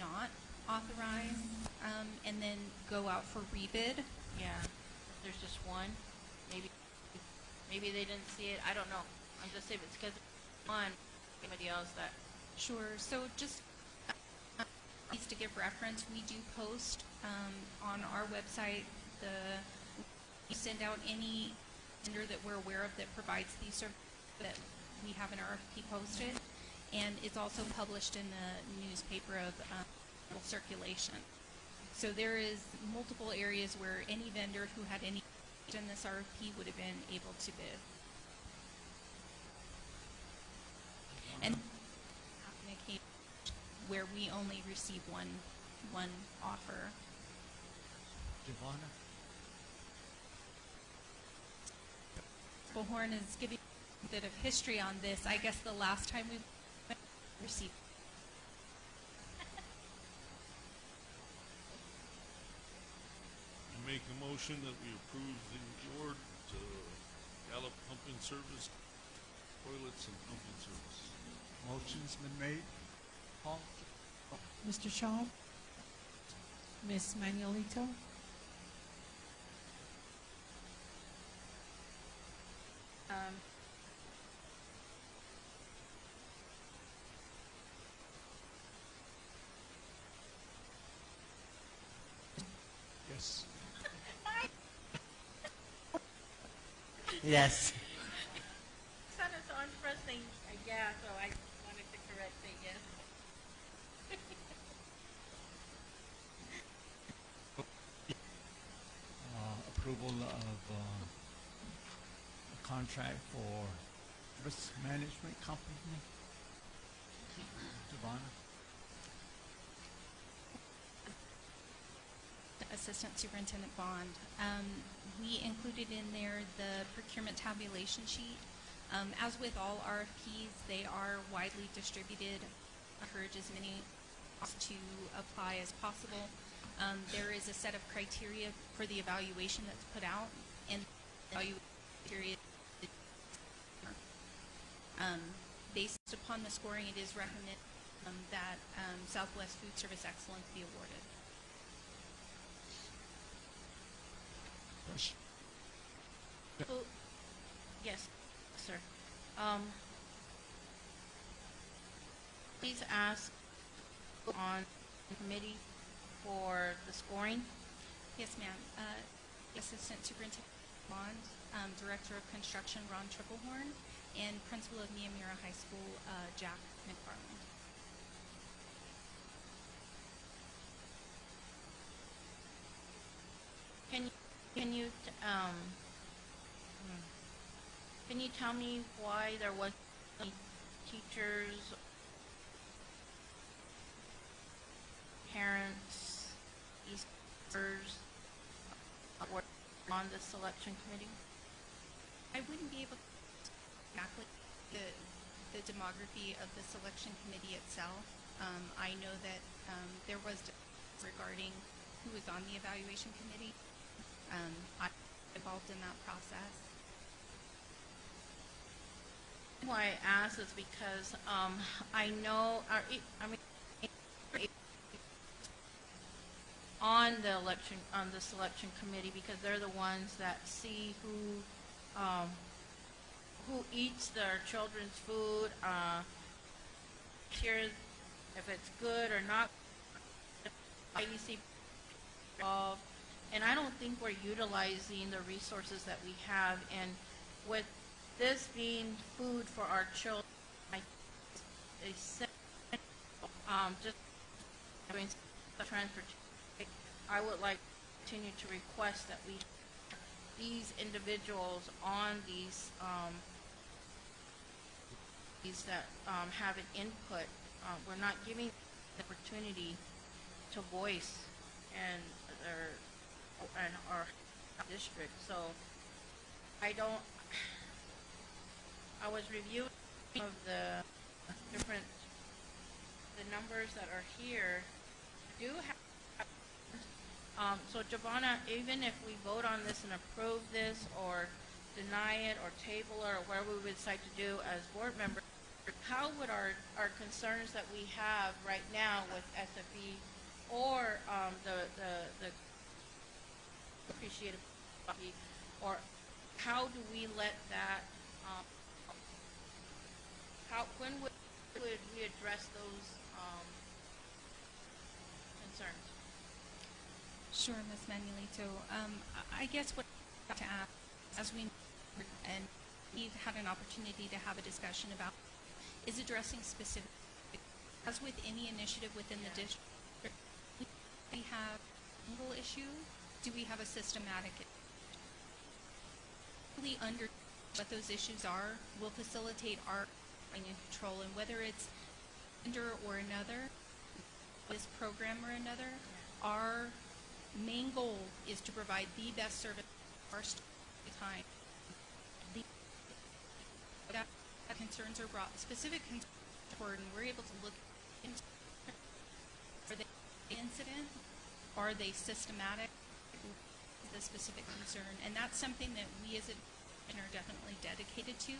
S11: not authorize and then go out for rebid?
S4: Yeah, if there's just one, maybe they didn't see it, I don't know. I'm just saying it's because one, anybody else that,
S11: Sure. So just needs to give reference. We do post on our website we send out any vendor that we're aware of that provides these services that we have an RFP posted, and it's also published in the newspaper of circulation. So there is multiple areas where any vendor who had any in this RFP would have been able to bid. And an occasion where we only receive one offer.
S1: Giovanna?
S11: Bullhorn is giving a bit of history on this. I guess the last time we received.
S3: I make a motion that we approve the award to Gallup Pumping Service, toilets and pumping service.
S1: Motion's been made. Paul?
S2: Mr. Shaw? Ms. Manuelito?
S1: Yes.
S10: Yes.
S4: sounded so unpressing, yeah, so I wanted to correct it, yes.
S1: Approval of a contract for risk management company. Giovanna?
S11: Assistant Superintendent Bond. We included in there the procurement tabulation sheet. As with all RFPs, they are widely distributed. Encourage as many to apply as possible. There is a set of criteria for the evaluation that's put out, and the evaluation period. Based upon the scoring, it is recommended that Southwest Food Service Excellence be awarded.
S1: Question.
S4: Oh, yes, sir. Please ask on committee for the scoring.
S11: Yes, ma'am. Assistant Superintendent Bond, Director of Construction Ron Triplehorn, and Principal of Miamira High School Jack McFarland.
S4: Can you tell me why there was any teachers on the selection committee?
S6: I wouldn't be able to exactly the demography of the selection committee itself. I know that there was regarding who was on the evaluation committee. I'm involved in that process.
S4: Why I ask is because I know, on the selection committee, because they're the ones that see who eats their children's food, hears if it's good or not. IEC involved, and I don't think we're utilizing the resources that we have. And with this being food for our children, just doing transportation, I would like to continue to request that we these individuals on these that have an input. We're not giving the opportunity to voice and our district. So I was reviewing of the numbers that are here. Do have so Giovanna, even if we vote on this and approve this or deny it or table it or whatever we decide to do as board members, how would our concerns that we have right now with SFE or the appreciated, or how do we let that when would we address those concerns?
S6: Sure, Ms. Manuelito. I guess what I have to ask, as we and we've had an opportunity to have a discussion about, is addressing specific, as with any initiative within the district, we have a single issue, do we have a systematic issue? Really under what those issues are will facilitate our control, and whether it's under or another, this program or another, our main goal is to provide the best service for our time. That concerns are brought, specific concerns forward, and we're able to look into, are they incident, are they systematic, the specific concern, and that's something that we as a are definitely dedicated to,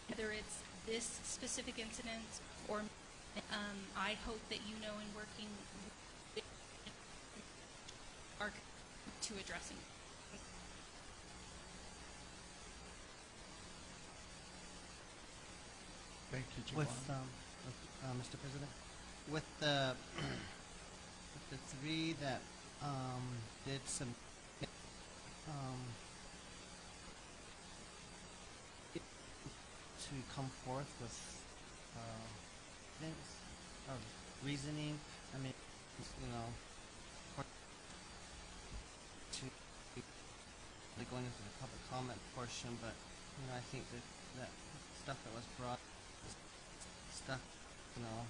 S6: whether it's this specific incident or I hope that you know in working with are to addressing.
S1: Thank you, Giovanna.
S10: Mr. President, with the three that did some to come forth with things of reasoning. I mean, you know, to going into the public comment portion, but you know, I think that stuff that was brought, stuff you know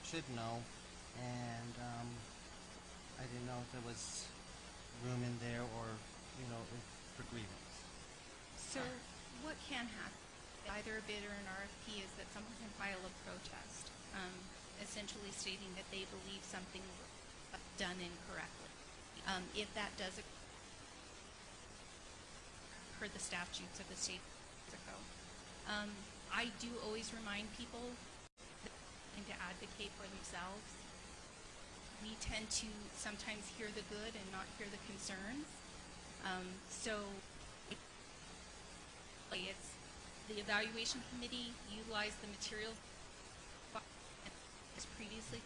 S10: should know, and I didn't know if there was room in there or you know for grievance.
S6: So what can happen? Either a bid or an RFP is that someone can file a protest, essentially stating that they believe something was done incorrectly. If that does occur, per the statutes of the state of Mexico, I do always remind people that to advocate for themselves. We tend to sometimes hear the good and not hear the concerns. So it's the evaluation committee utilized the materials as previously.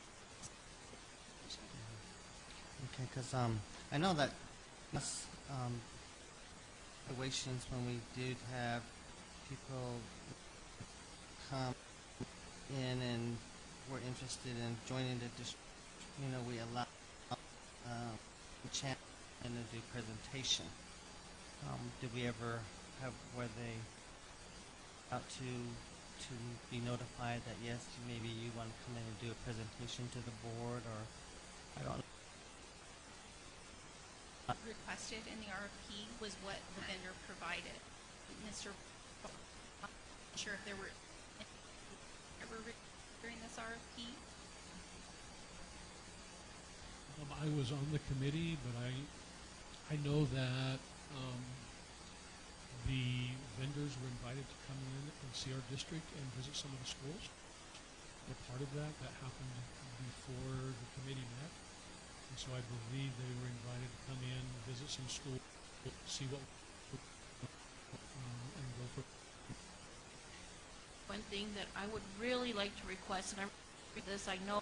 S10: Okay, because I know that situations when we did have people come in and were interested in joining the district, you know, we allow a chance to do presentation. Did we ever have where they out to be notified that yes, maybe you want to come in and do a presentation to the board, or I don't know.
S11: requested in the RFP was what the vendor provided. Mr. I'm not sure if there were ever during this RFP.
S5: I was on the committee, but I know that the vendors were invited to come in and see our district and visit some of the schools. We're part of that. That happened before the committee met. And so I believe they were invited to come in, visit some schools, see what, and go for.
S4: One thing that I would really like to request, and I'm this, I know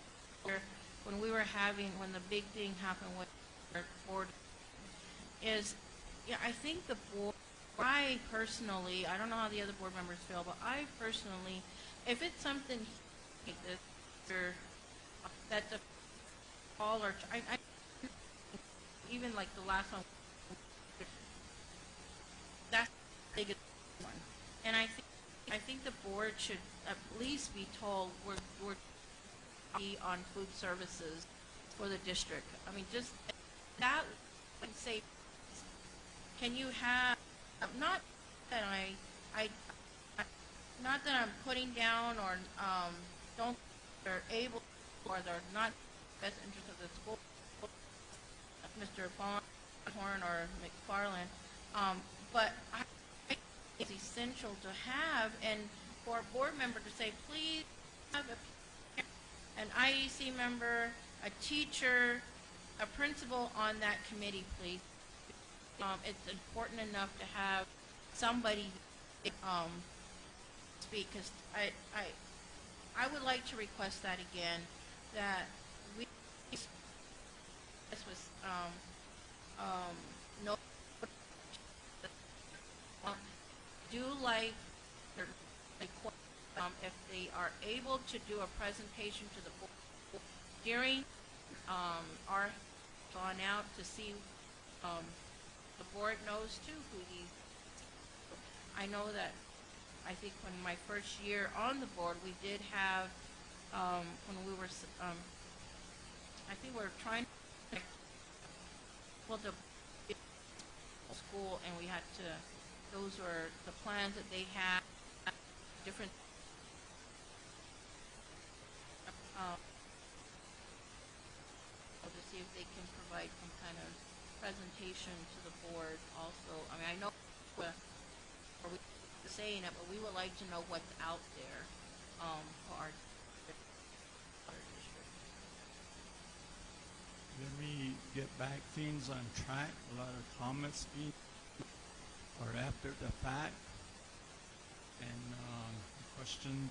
S4: when we were when the big thing happened with our board, is, yeah, I think the board, I personally, I don't know how the other board members feel, but I personally, if it's something like this, or that the call, or I even like the last one, that's the biggest one, and I think the board should at least be told we're be on food services for the district. I mean, just that and say, can you have, not that not that I'm putting down or don't, they're able, or they're not best interest of the school, Mr. Bonhorn or McFarland, but I think it's essential to have, and for a board member to say, please have an IEC member, a teacher, a principal on that committee, please. It's important enough to have somebody speak, because I would like to request that again, that we, this was no, do like if they are able to do a presentation to the board during our gone out to see the board knows too who these. I know that I think when my first year on the board we did have when we were I think we were trying to well the school, and we had to, those were the plans that they had, different to see if they can provide some kind of presentation to the board also. I mean, I know we're saying it, but we would like to know what's out there for our district.
S1: Let me get back things on track. A lot of comments being or after the fact, and question.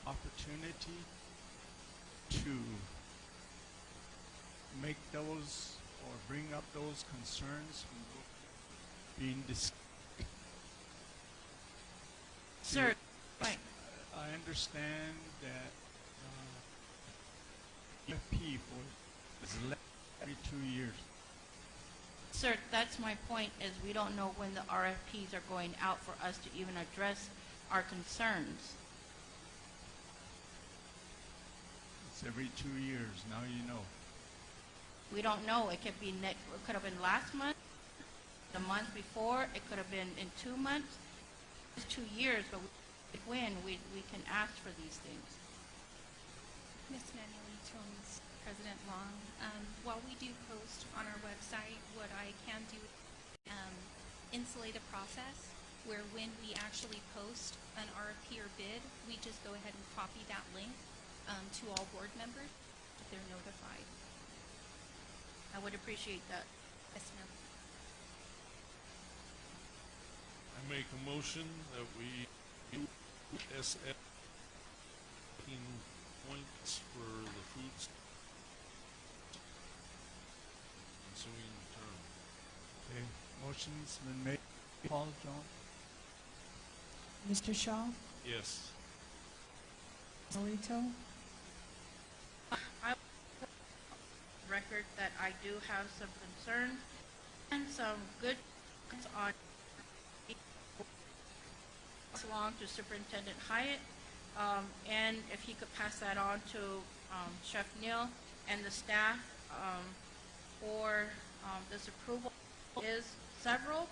S1: Opportunity to make those or bring up those concerns being discussed.
S4: Sir, right.
S1: I understand that FP is every 2 years.
S4: Sir, that's my point, is we don't know when the RFPs are going out for us to even address our concerns.
S1: It's every 2 years, now you know.
S4: We don't know. It could be it could have been last month, the month before, it could have been in 2 months. It's 2 years, but when we can ask for these things.
S11: Ms. Manuel Jones, President Long, while we do post on our website, what I can do is insulate a process where when we actually post an RFP or bid, we just go ahead and copy that link to all board members if they're notified.
S4: I would appreciate that.
S11: Yes, ma'am.
S3: I make a motion that we do SF points for the foods ensuing term.
S1: Okay, motion's been made. Paul, John?
S2: Mr. Shaw,
S3: Yes.
S2: Alito,
S4: I record that I do have some concerns and some good points on pass along to Superintendent Hyatt, and if he could pass that on to Chef Neal and the staff for this approval. Is several,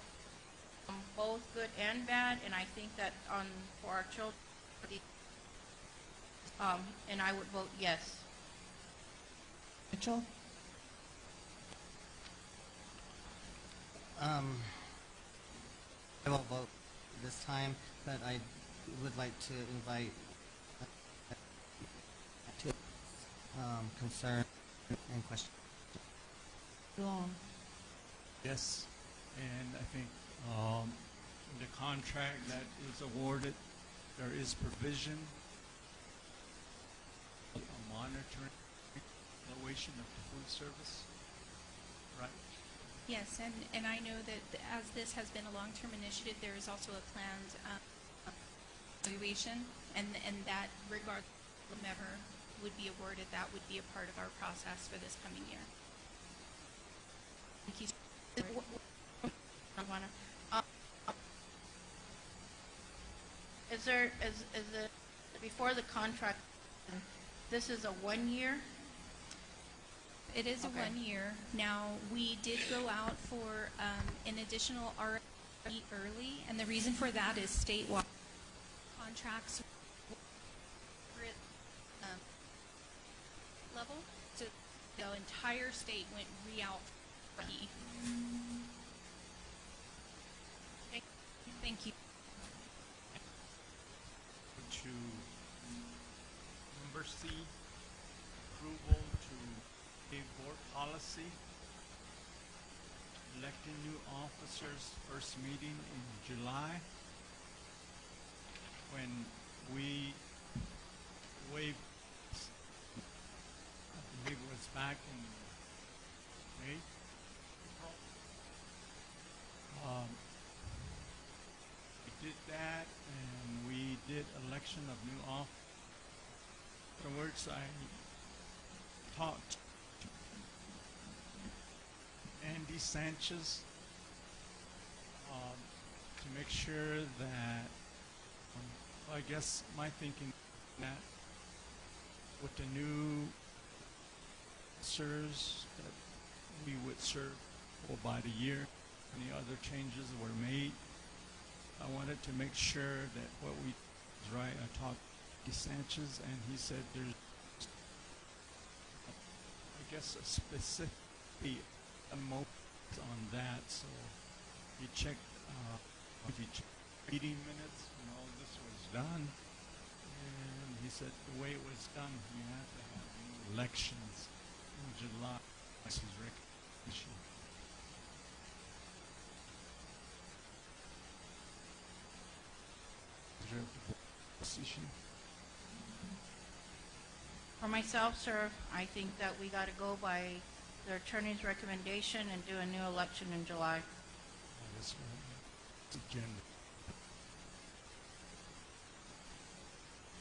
S4: both good and bad, and I think that for our children, and I would vote yes.
S2: Mitchell?
S10: I won't vote this time, but I would like to invite to concern and question.
S2: Long.
S1: Yes, and I think in the contract that is awarded, there is provision of monitoring evaluation of the food service, right?
S11: Yes, and I know that as this has been a long-term initiative, there is also a planned evaluation, and that regardless of whomever would be awarded, that would be a part of our process for this coming year. Thank you.
S4: Is it before the contract? This is a 1 year.
S11: It is
S4: Okay.
S11: a 1 year. Now, we did go out for an additional RFP early, and the reason for that is statewide contracts level, so the entire state went re-out for RFP. Thank you.
S1: To number C, approval to a board policy, electing new officers, first meeting in July, when we waived, I believe it was back in May. We did that, and we did election of new officers. Afterwards, I talked to Andy Sanchez to make sure that, I guess my thinking that with the new officers that we would serve for about a year, any other changes were made. I wanted to make sure that what we did was right. I talked to Sanchez, and he said there's, I guess, a specific emotion on that. So he checked meeting minutes when all this was done, and he said the way it was done, you had to have new elections in July. That's his recommendation. Position.
S4: For myself, sir, I think that we got to go by the attorney's recommendation and do a new election in July.
S1: That's right. Agenda.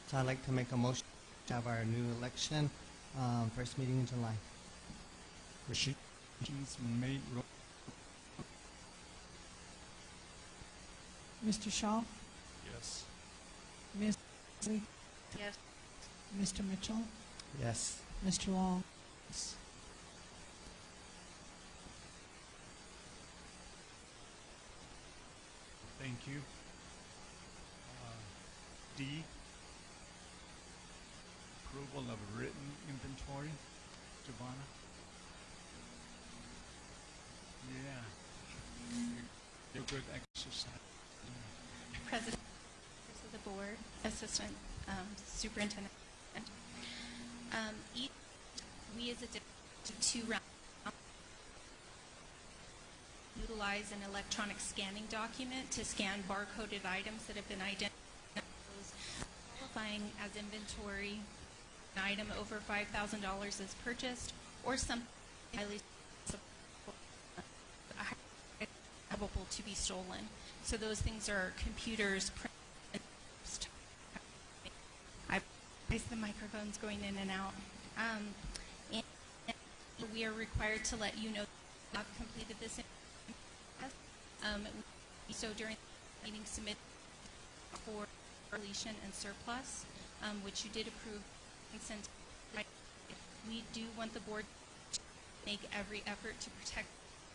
S10: So I'd like to make a motion to have our new election, first meeting in July.
S1: Questions been made.
S2: Mr. Shaw?
S1: Yes.
S2: Ms. Lee?
S4: Yes.
S2: Mr. Mitchell?
S10: Yes.
S2: Mr. Long?
S1: Yes. Thank you. D, approval of a written inventory. Giovanna? Yeah. You're good exercise.
S11: President, members of the board, Assistant Superintendent. We as a district to utilize an electronic scanning document to scan barcoded items that have been identified as qualifying as inventory. An item over $5,000 is purchased, or something highly probable to be stolen. So those things are computers, printers. The microphone's going in and out. And we are required to let you know that we have completed this. So during the meeting, submit for deletion and surplus, which you did approve and sent. We do want the board to make every effort to protect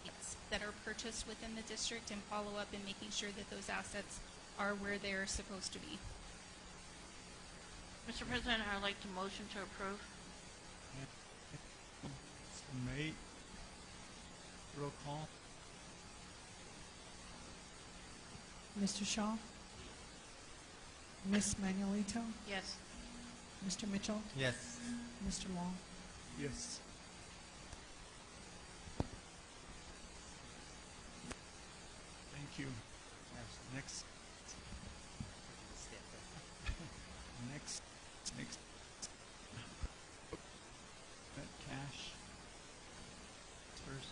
S11: assets that are purchased within the district and follow up in making sure that those assets are where they're supposed to be.
S4: Mr. President, I'd like to motion to approve.
S1: It's been made. Roll call.
S2: Mr. Shaw? Ms. Manuelito?
S4: Yes.
S2: Mr. Mitchell?
S10: Yes.
S2: Mr. Long?
S1: Yes. Thank you. Next. Next. Cash. First.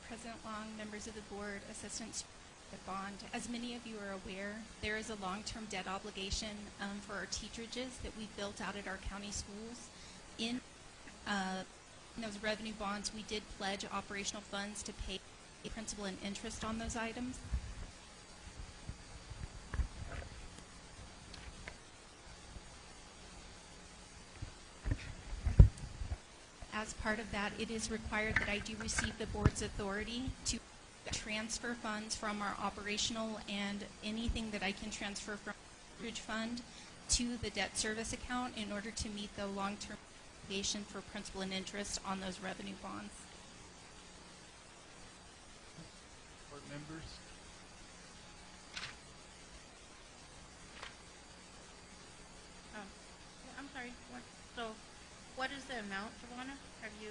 S11: President Long, members of the board, assistants, the bond. As many of you are aware, there is a long-term debt obligation for our teacherages that we built out at our county schools. In those revenue bonds, we did pledge operational funds to pay principal and interest on those items. As part of that, it is required that I do receive the board's authority to transfer funds from our operational and anything that I can transfer from the bridge fund to the debt service account in order to meet the long-term obligation for principal and interest on those revenue bonds.
S1: Board members.
S4: I'm sorry. What is the amount, Savannah? Have you?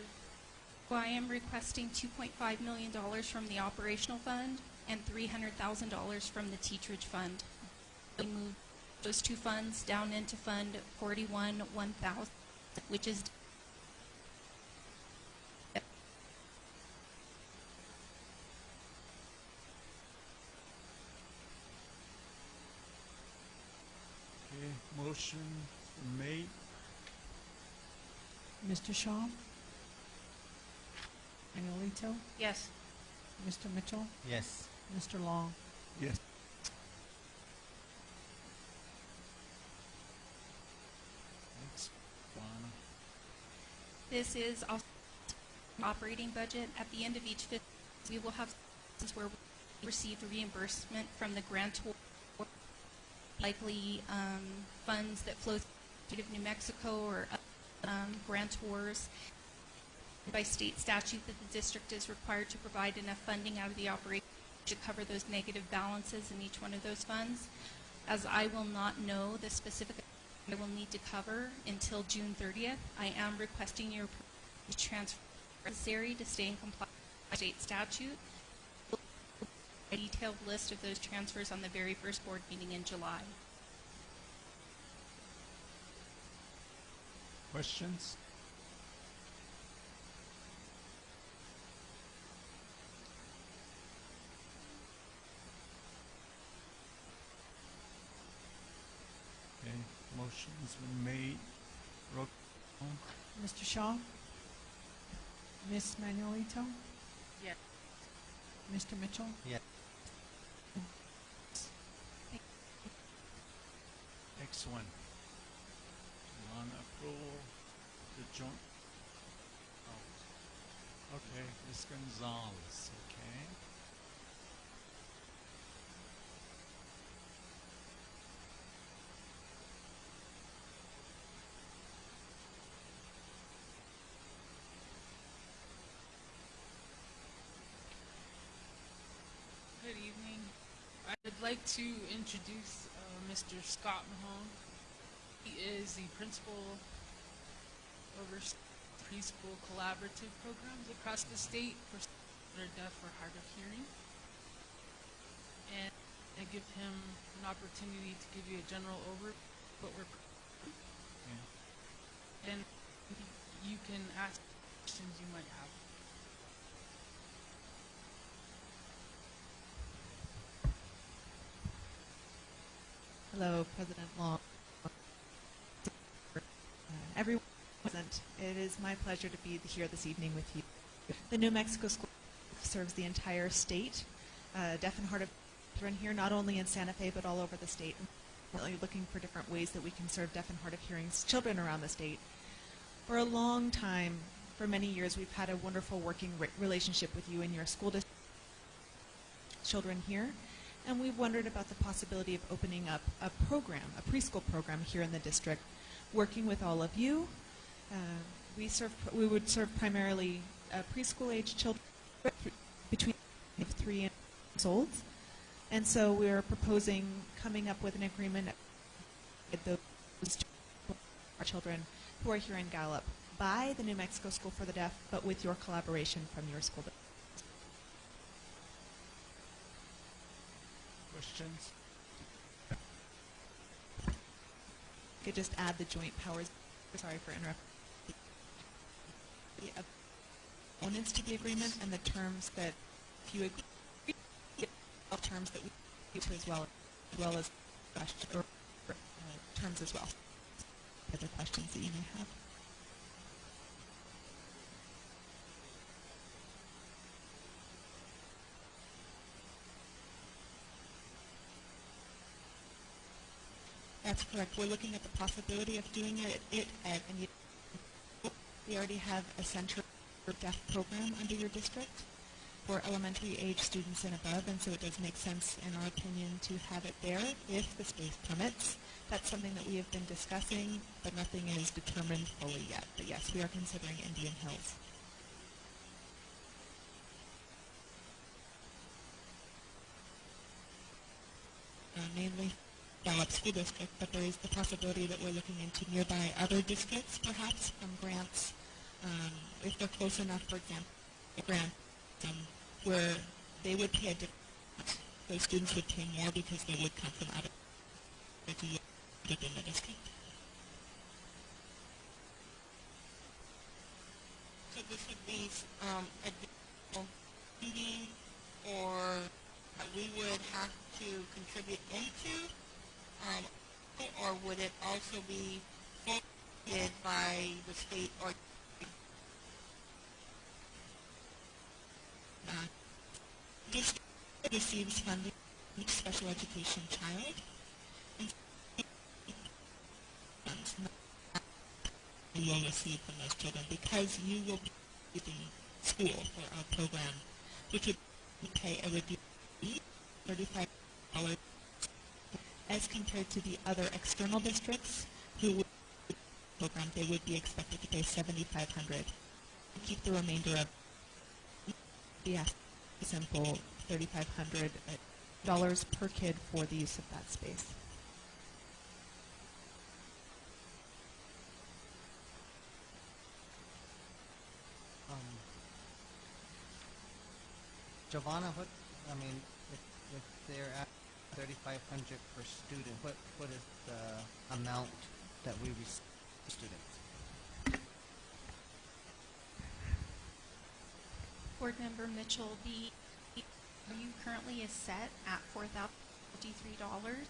S11: Well, I am requesting $2.5 million from the operational fund and $300,000 from the teacherage fund. We moved those two funds down into Fund 41-1000, which is
S1: Okay, motion made.
S2: Mr. Shaw? Manuelito?
S4: Yes.
S2: Mr. Mitchell?
S10: Yes.
S2: Mr. Long?
S1: Yes. Thanks, Donna.
S11: This is also operating budget. At the end of each fiscal, we will have where we received reimbursement from the grantor, likely funds that flow through the state of New Mexico or grantors. By state statute that the district is required to provide enough funding out of the operation to cover those negative balances in each one of those funds. As I will not know the specific I will need to cover until June 30th, I am requesting your transfer necessary to stay in compliance with state statute. A detailed list of those transfers on the very first board meeting in July.
S1: Questions? Okay, motion's been made. Roll call.
S2: Mr. Shaw? Ms. Manuelito?
S4: Yes.
S2: Mr. Mitchell?
S10: Yes.
S1: Next one. On approval, the joint. Oh. Okay, Ms. Gonzalez, okay.
S12: Good evening. I'd like to introduce Mr. Scott Mahone. He is the principal over preschool collaborative programs across the state for that are deaf or hard of hearing. And I give him an opportunity to give you a general overview of what we're and you can ask questions you might have.
S13: Hello, President Long. Everyone present, it is my pleasure to be here this evening with you. The New Mexico School serves the entire state. Deaf and hard of children here, not only in Santa Fe, but all over the state. We're really looking for different ways that we can serve deaf and hard of hearing children around the state. For a long time, for many years, we've had a wonderful working relationship with you and your school district children here, and we've wondered about the possibility of opening up a program, a preschool program here in the district, working with all of you. We would serve primarily preschool-age children between 3 and 6 old, and so we're proposing coming up with an agreement with those children who are here in Gallup by the New Mexico School for the Deaf, but with your collaboration from your school district.
S1: Questions?
S13: Could just add the joint powers. Sorry for interrupting. The opponents to the agreement and the terms that, if you agree, terms that we to as well as terms as well. Other questions that you may have.
S9: That's correct. We're looking at the possibility of doing it at, and we already have a center for deaf program under your district for elementary age students and above, and so it does make sense, in our opinion, to have it there if the space permits. That's something that we have been discussing, but nothing is determined fully yet. But yes, we are considering Indian Hills. Mainly Gallup School District, but there is the possibility that we're looking into nearby other districts, perhaps, from grants, if they're close enough, for example, a grant where they would pay a different, those students would pay more because they would come from out of within the district. So this would be additional funding, or we would have to contribute into, or would it also be funded by the state or district receives funding for each special education child, and you will receive from those children because you will be using school for our program, which would pay a reduced fee, $35, as compared to the other external districts who would program, they would be expected to pay $7,500. Keep the remainder of the simple $3,500 per kid for the use of that space.
S10: Giovanna, if they're at 3,500 per student, what is the amount that we receive for students?
S6: Board Member Mitchell, the review currently is set at $4,053.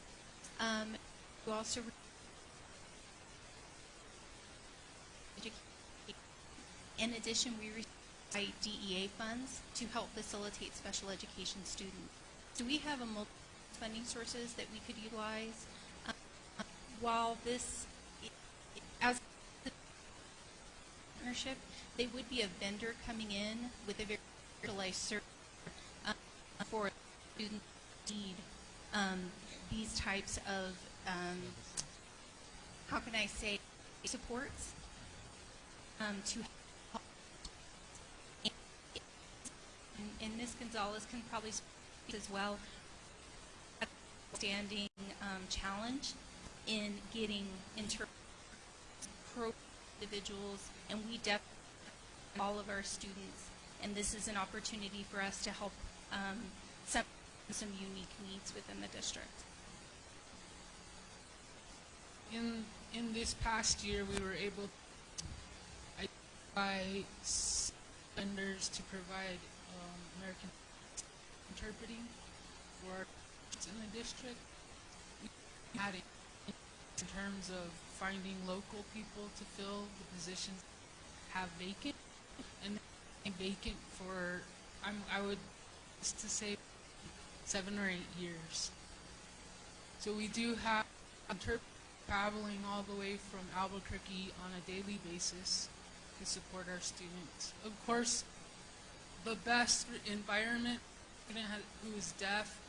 S6: You also in addition, we receive DEA funds to help facilitate special education students. So we have a multiple funding sources that we could utilize. While this, as the partnership, they would be a vendor coming in with a very specialized service for students who need these types of, how can I say, supports to help. And Ms. Gonzalez can probably speak as well. Standing challenge in getting pro individuals, and we definitely all of our students, and this is an opportunity for us to help some unique needs within the district.
S12: In this past year, we were able to identify vendors to provide American interpreting for our students in the district. We had it in terms of finding local people to fill the positions have vacant, and vacant for I would just to say 7 or 8 years. So we do have interpreters traveling all the way from Albuquerque on a daily basis to support our students. Of course, the best environment for a student who is deaf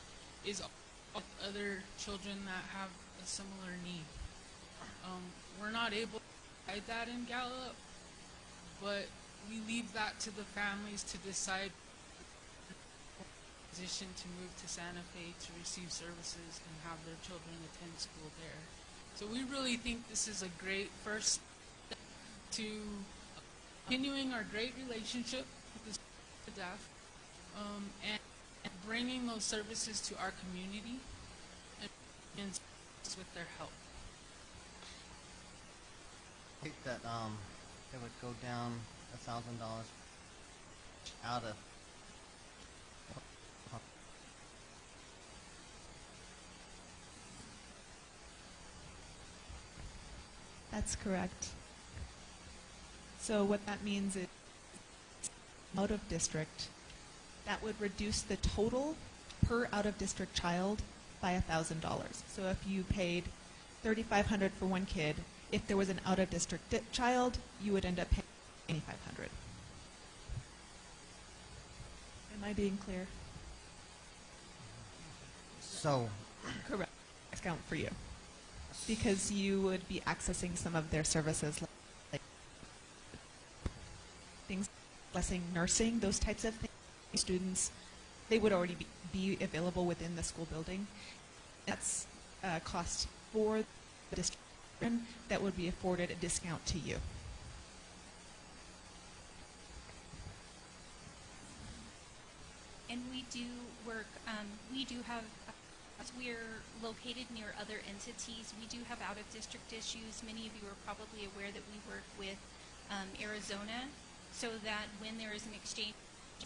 S12: is all other children that have a similar need. We're not able to provide that in Gallup, but we leave that to the families to decide position to move to Santa Fe to receive services and have their children attend school there. So we really think this is a great first step to continuing our great relationship with the deaf and bringing those services to our community and with their help.
S10: I think that it would go down $1,000 out of
S13: That's correct. So what that means is out of district, that would reduce the total per out of district child by $1,000. So if you paid $3,500 for one kid, if there was an out of district child, you would end up paying $2,500. Am I being clear?
S10: so
S13: Correct. Discount for you. Because you would be accessing some of their services, like things, blessing, nursing, those types of things. Students, they would already be available within the school building. That's a cost for the district that would be afforded a discount to you.
S6: And we do work, we do have, as we're located near other entities, we do have out-of-district issues. Many of you are probably aware that we work with Arizona, so that when there is an exchange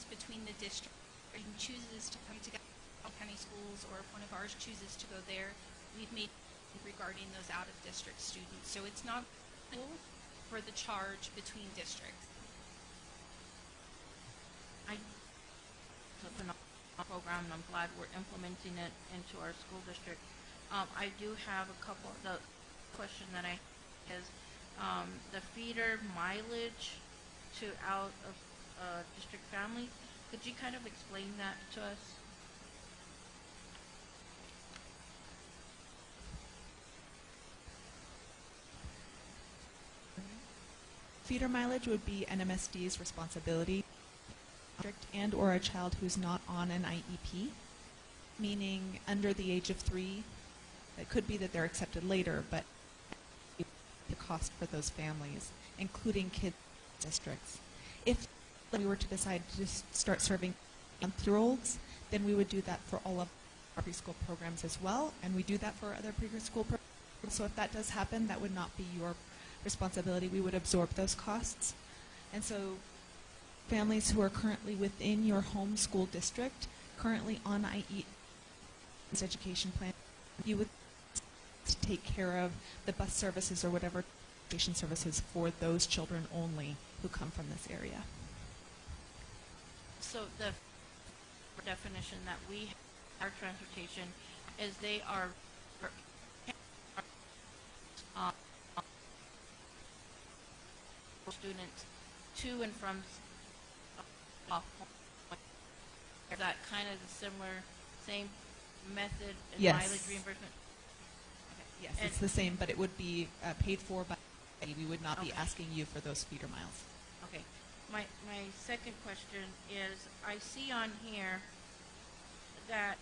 S6: between the district, or chooses to come to county schools, or if one of ours chooses to go there, we've made regarding those out-of-district students. So it's not full for the charge between districts.
S4: It's a phenomenal program, and I'm glad we're implementing it into our school district. I do have a couple. The question that I have is the feeder mileage to out of district families. Could you kind of explain that to us?
S13: Feeder mileage would be NMSD's responsibility, and or a child who's not on an IEP, meaning under the age of 3. It could be that they're accepted later, but the cost for those families, including kids districts. If we were to decide to start serving month-year-olds, then we would do that for all of our preschool programs as well, and we do that for other preschool programs. So if that does happen, that would not be your responsibility. We would absorb those costs. And so families who are currently within your home school district, currently on IE's education plan, you would take care of the bus services or whatever education services for those children only who come from this area.
S4: So the definition that we have our transportation is they are students to and from that kind of similar same method and
S13: Yes.
S4: mileage reimbursement.
S13: Yes,
S4: And-
S13: it's the same, but it would be paid for by, we would not be
S4: Okay.
S13: asking you for those feeder miles.
S4: Okay. My second question is, I see on here that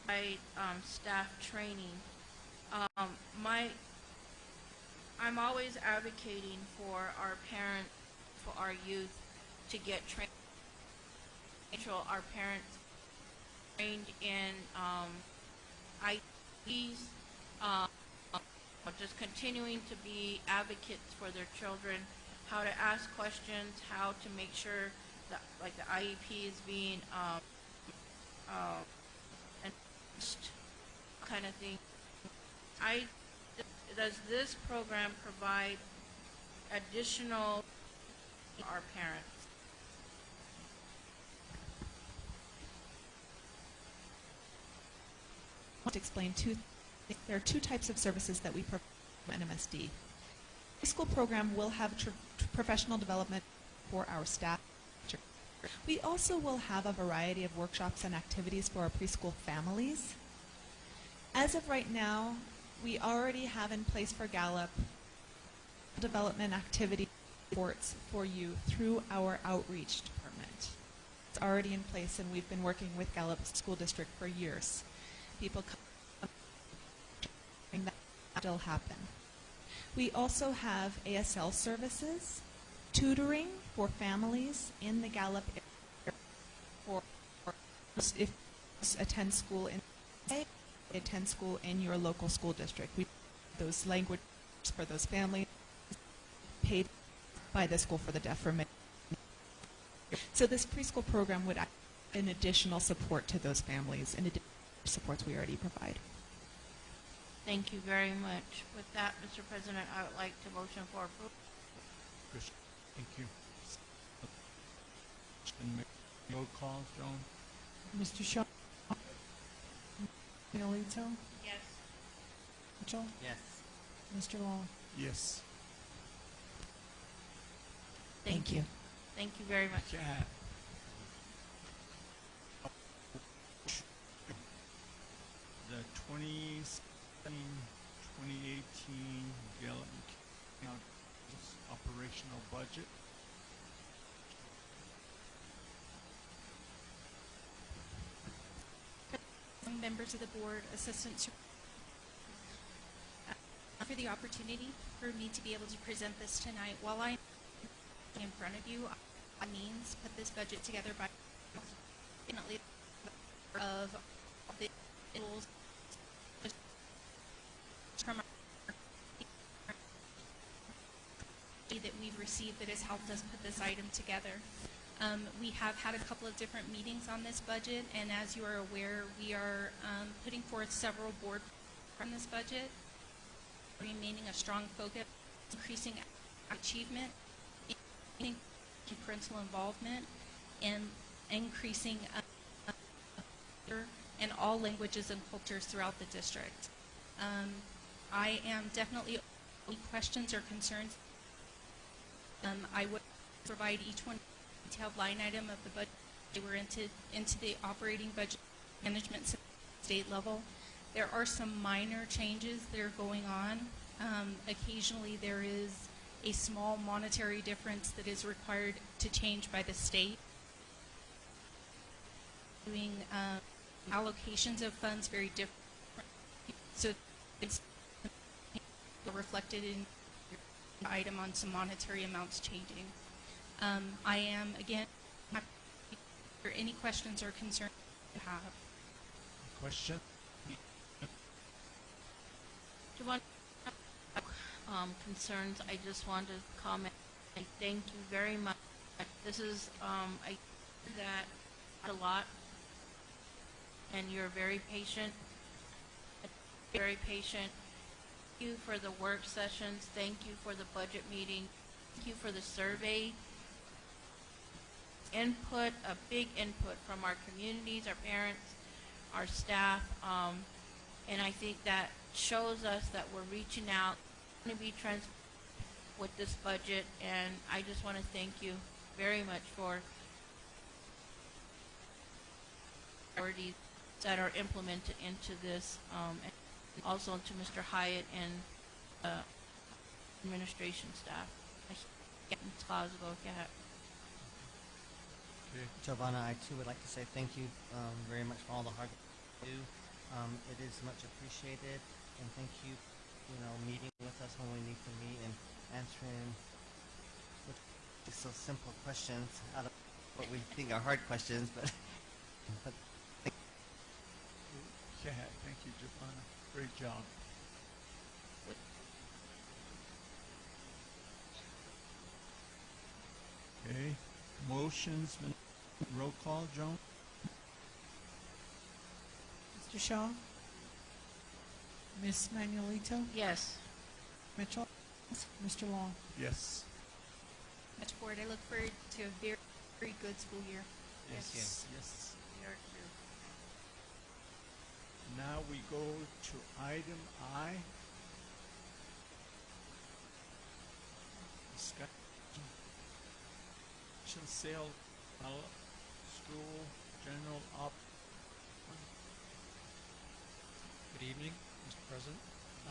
S4: by staff training, I'm always advocating for our parents, for our youth to get trained. Our parents trained in IEs, just continuing to be advocates for their children, how to ask questions, how to make sure that like the IEP is being enforced, kind of thing. Does this program provide additional to our parents?
S13: to explain there are two types of services that we provide at MSD. The preschool program will have professional development for our staff. We also will have a variety of workshops and activities for our preschool families. As of right now, we already have in place for Gallup development activity reports for you through our outreach department. It's already in place, and we've been working with Gallup School District for years. People come and that still happen. We also have ASL services, tutoring for families in the Gallup area for if you attend school in your local school district. We those language for those families paid by the School for the Deaf for many. So this preschool program would add an additional support to those families in addition to the supports we already provide.
S4: Thank you very much. With that, Mr. President, I would like to motion for approval.
S1: Thank you. Roll call, Joan?
S14: Mr. Shaw? Nolito?
S4: Yes.
S14: Mitchell?
S10: Yes.
S14: Mr. Long?
S1: Yes.
S4: Thank you. Thank you very much.
S1: Yeah. The 2017-2018 Gallup McKinley operational budget.
S6: Members of the board, assistants, for the opportunity for me to be able to present this tonight. While I'm in front of you, I means put this budget together by definitely of the rules from that we've received that has helped us put this item together. We have had a couple of different meetings on this budget, and as you are aware, we are putting forth several board on this budget, remaining a strong focus, increasing achievement, increasing parental involvement, and increasing in all languages and cultures throughout the district. I am definitely any questions or concerns. I would provide each one a detailed line item of the budget. They were into the operating budget management state level. There are some minor changes that are going on. Occasionally there is a small monetary difference that is required to change by the state. Doing allocations of funds very different. So it's reflected in the item on some monetary amounts changing. I am, again, happy for any questions or concerns you have.
S1: Question?
S4: Do you want concerns? I just want to comment. I thank you very much. This is I that a lot, and you're very patient. Very patient. Thank you for the work sessions. Thank you for the budget meeting. Thank you for the survey. Input, a big input from our communities, our parents, our staff, and I think that shows us that we're reaching out to be transparent with this budget, and I just want to thank you very much for priorities that are implemented into this, and also to Mr. Hyatt and administration staff.
S1: Okay.
S10: Giovanna, I too would like to say thank you very much for all the hard work you do. It is much appreciated, and thank you, meeting with us when we need to meet and answering so simple questions out of what we think are hard questions, but
S1: Yeah, thank you, Giovanna. Great job. Okay, motions, roll call, Joan?
S14: Mr. Shaw? Ms. Manuelito?
S4: Yes.
S14: Mitchell? Mr. Long?
S1: Yes.
S6: Much forward. I look forward to a very, very good school year.
S1: Yes.
S4: We are too.
S1: Now we go to item I. Discussion sale school general op.
S15: Good evening, Mr. President,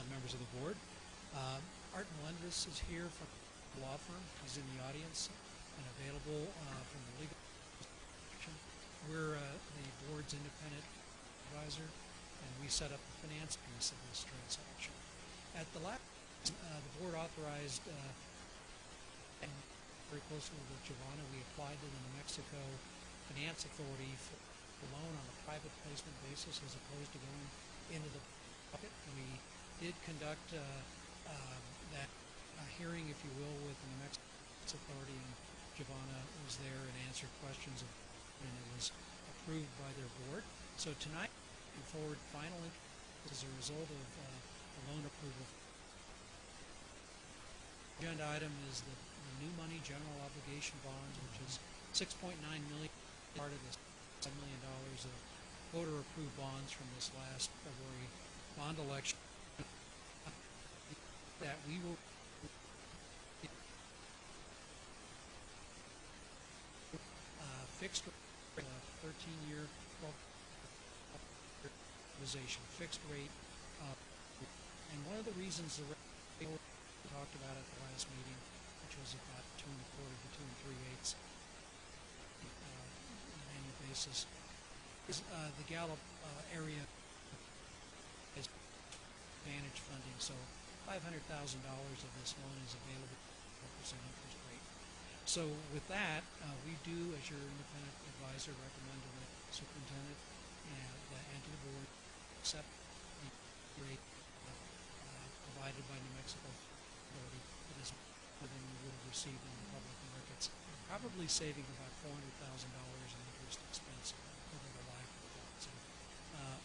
S15: members of the board. Art Melendez is here from the law firm. He's in the audience and available from the legal section. We're the board's independent advisor, and we set up the finance piece of this transaction. At the last, the board authorized, and very closely with Giovanna, we applied to the New Mexico Finance Authority for a loan on a private placement basis as opposed to going into the bucket. We did conduct that hearing, if you will, with the New Mexico Finance Authority, and Giovanna was there and answered questions, and it was approved by their board. So tonight, we forward final interest as a result of the loan approval. The agenda item is the new money general obligation bonds, which is $6.9 million, part of the $7 million of voter-approved bonds from this last February bond election. That we will fixed 13-year authorization, fixed rate. And one of the reasons the rate we talked about at the last meeting, which was about 2 1/4 to 2 3/8 on an annual basis, is the Gallup area is advantage funding. So $500,000 of this loan is available at 4% interest rate. So with that, we do, as your independent advisor, recommend to the superintendent and to the board accept the rate provided by New Mexico Authority. It is more than we would have received in the public markets, probably saving about $400,000 in interest expense over the life of the bond. So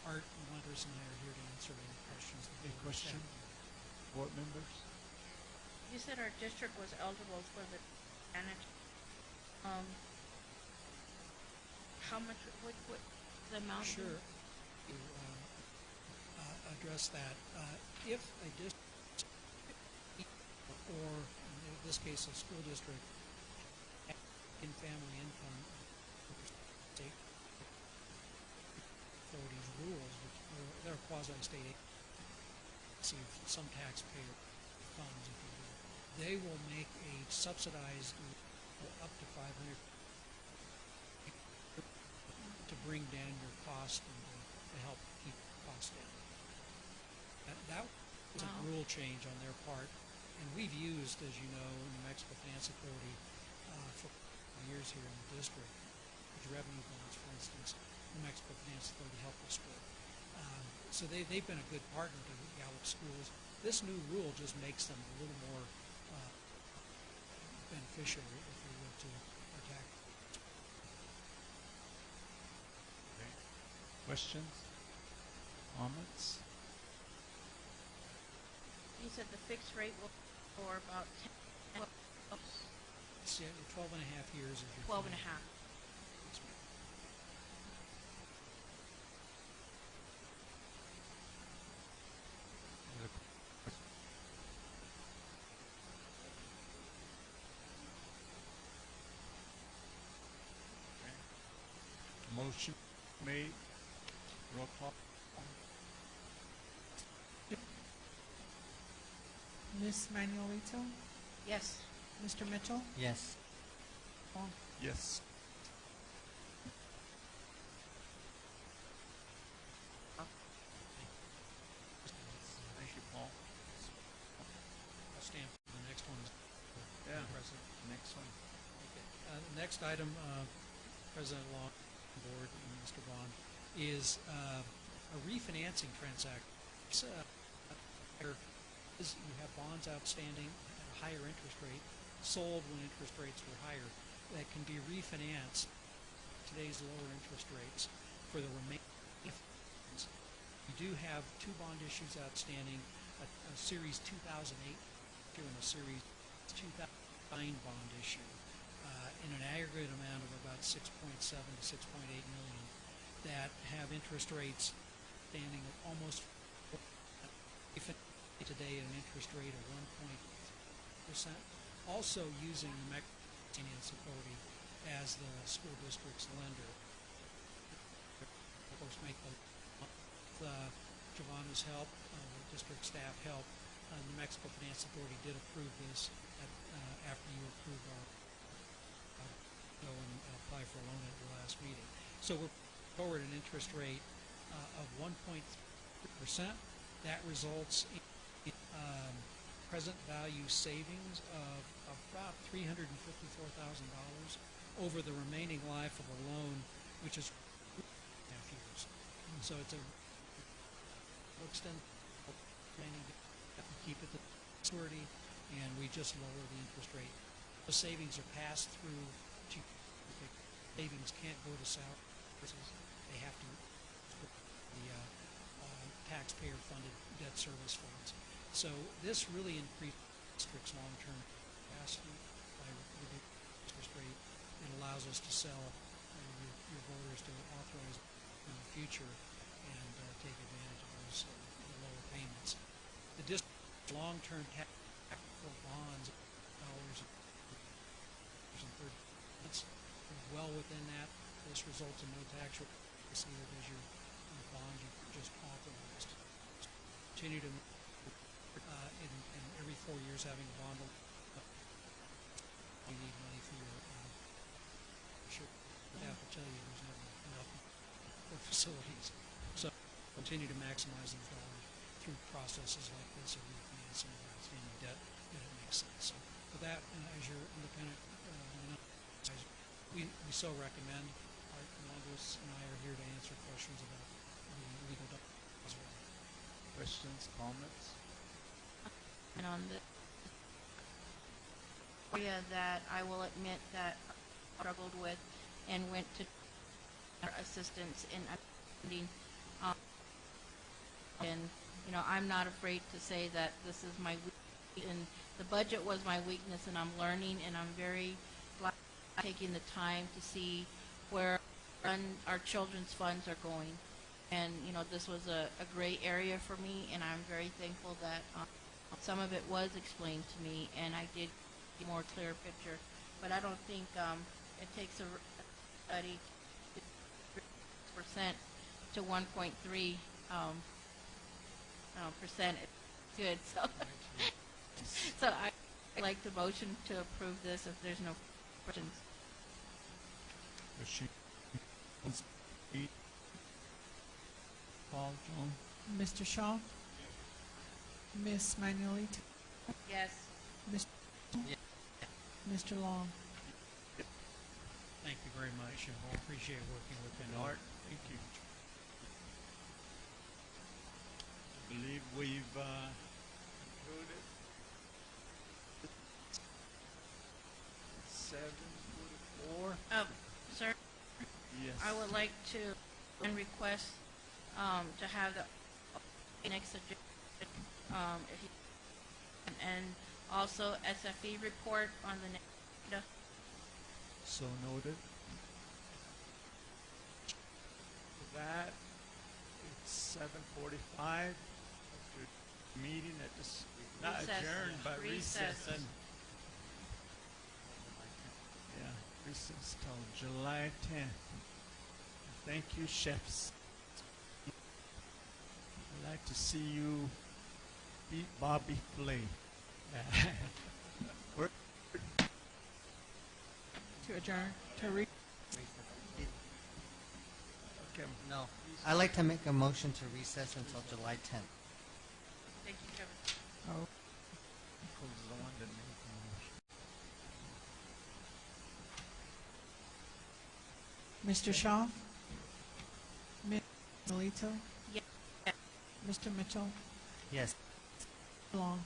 S15: Art and one person and I are here to answer any questions.
S1: Any question? Board members?
S4: You said our district was eligible for the advantage. How much, what the amount?
S15: Sure. To address that, if a district, or in this case a school district, in family income, state authorities rules, which they're quasi-state agency, some taxpayer funds, if you will, they will make a subsidized up to $500 to bring down your cost and to help keep costs down. That was a rule change on their part, and we've used, as you know, New Mexico Finance Authority for years here in the district, with revenue bonds, for instance. New Mexico Finance Authority helped us with. So they've been a good partner to Gallup schools. This new rule just makes them a little more beneficial, if you will, to our tax.
S1: Okay. Questions? Comments?
S4: You said the fixed rate will for about 10,
S15: 12 and a half years.
S4: 12 and a half.
S1: Motion made. Roll call.
S14: Ms. Manuelito?
S4: Yes.
S14: Mr. Mitchell?
S10: Yes.
S14: Long?
S1: Yes. Thank you, Paul.
S15: I'll stand for the next one.
S1: Yeah.
S15: President.
S1: Next one.
S15: Okay. The next item, President Long, Board, and Mr. Bond, is a refinancing transaction. You have bonds outstanding at a higher interest rate, sold when interest rates were higher, that can be refinanced today's lower interest rates for the remaining. We do have two bond issues outstanding, a Series 2008 and a Series 2009 bond issue, in an aggregate amount of about 6.7 to 6.8 million, that have interest rates outstanding of almost today at an interest rate of 1.0%. Also using the Mexican Finance Authority as the school district's lender. Of course, make the Giovanna's help, the district staff help. New Mexico Finance Authority did approve this after you approved our go and apply for a loan at the last meeting. So we're forward an interest rate of 1.3%. That results in present value savings of about $354,000 over the remaining life of the loan, which is 2.5 years. So it's we'll extend keep it the maturity, and we just lower the interest rate. The savings are passed through to savings can't go to salaries. They have to put the taxpayer-funded debt service funds. So this really increases the district's long-term capacity by reducing the interest rate. It allows us to sell your voters to authorize in the future and take advantage of those the lower payments. The district's long-term tax for bonds, dollars and 30 cents, is well within that. This results in no tax received as your bond you just authorized. Continue to in every 4 years having a bond. You need money for your sure. I have to tell you there's never enough for facilities. So continue to maximize these dollars through processes like this of refinancing or outstanding debt if it makes sense. So with that, as your independent we so recommend. Art Longo's and I are here to answer questions about the legal documents as well.
S1: Questions, comments?
S4: And on the area that I will admit that I struggled with and went to assistance in understanding, and I'm not afraid to say that this is my weakness, and the budget was my weakness, and I'm learning, and I'm very glad taking the time to see where our children's funds are going. And this was a gray area for me, and I'm very thankful that some of it was explained to me, and I did get a more clear picture. But I don't think it takes a study percent to 1.3 percent. It's good. So I'd like the motion to approve this if there's no questions.
S1: Paul, John?
S14: Mr. Shaw? Ms. Manuelito?
S4: Yes.
S14: Mr. Long?
S15: Thank you very much, and we'll appreciate working with you.
S1: Art, thank you. I believe we've concluded 7:44.
S4: Sir,
S1: Yes.
S4: I would like to request to have the next agenda, if you, and also SFE report on the next agenda.
S1: So noted. For that, it's 7:45. After meeting at this, not
S4: Recess.
S1: adjourned, but
S4: Recess.
S1: recess. Yeah, recess till July 10th. Thank you, chefs. I'd like to see you beat Bobby Flay. We're
S14: To adjourn, to
S1: okay.
S10: No. I'd like to make a motion to recess until July 10th.
S4: Thank you, Kevin.
S14: Oh,
S1: Who's the one that made the motion?
S14: Mr. Shaw? Ms. Manuelito?
S4: Yes.
S14: Mr. Mitchell?
S10: Yes.
S14: Long?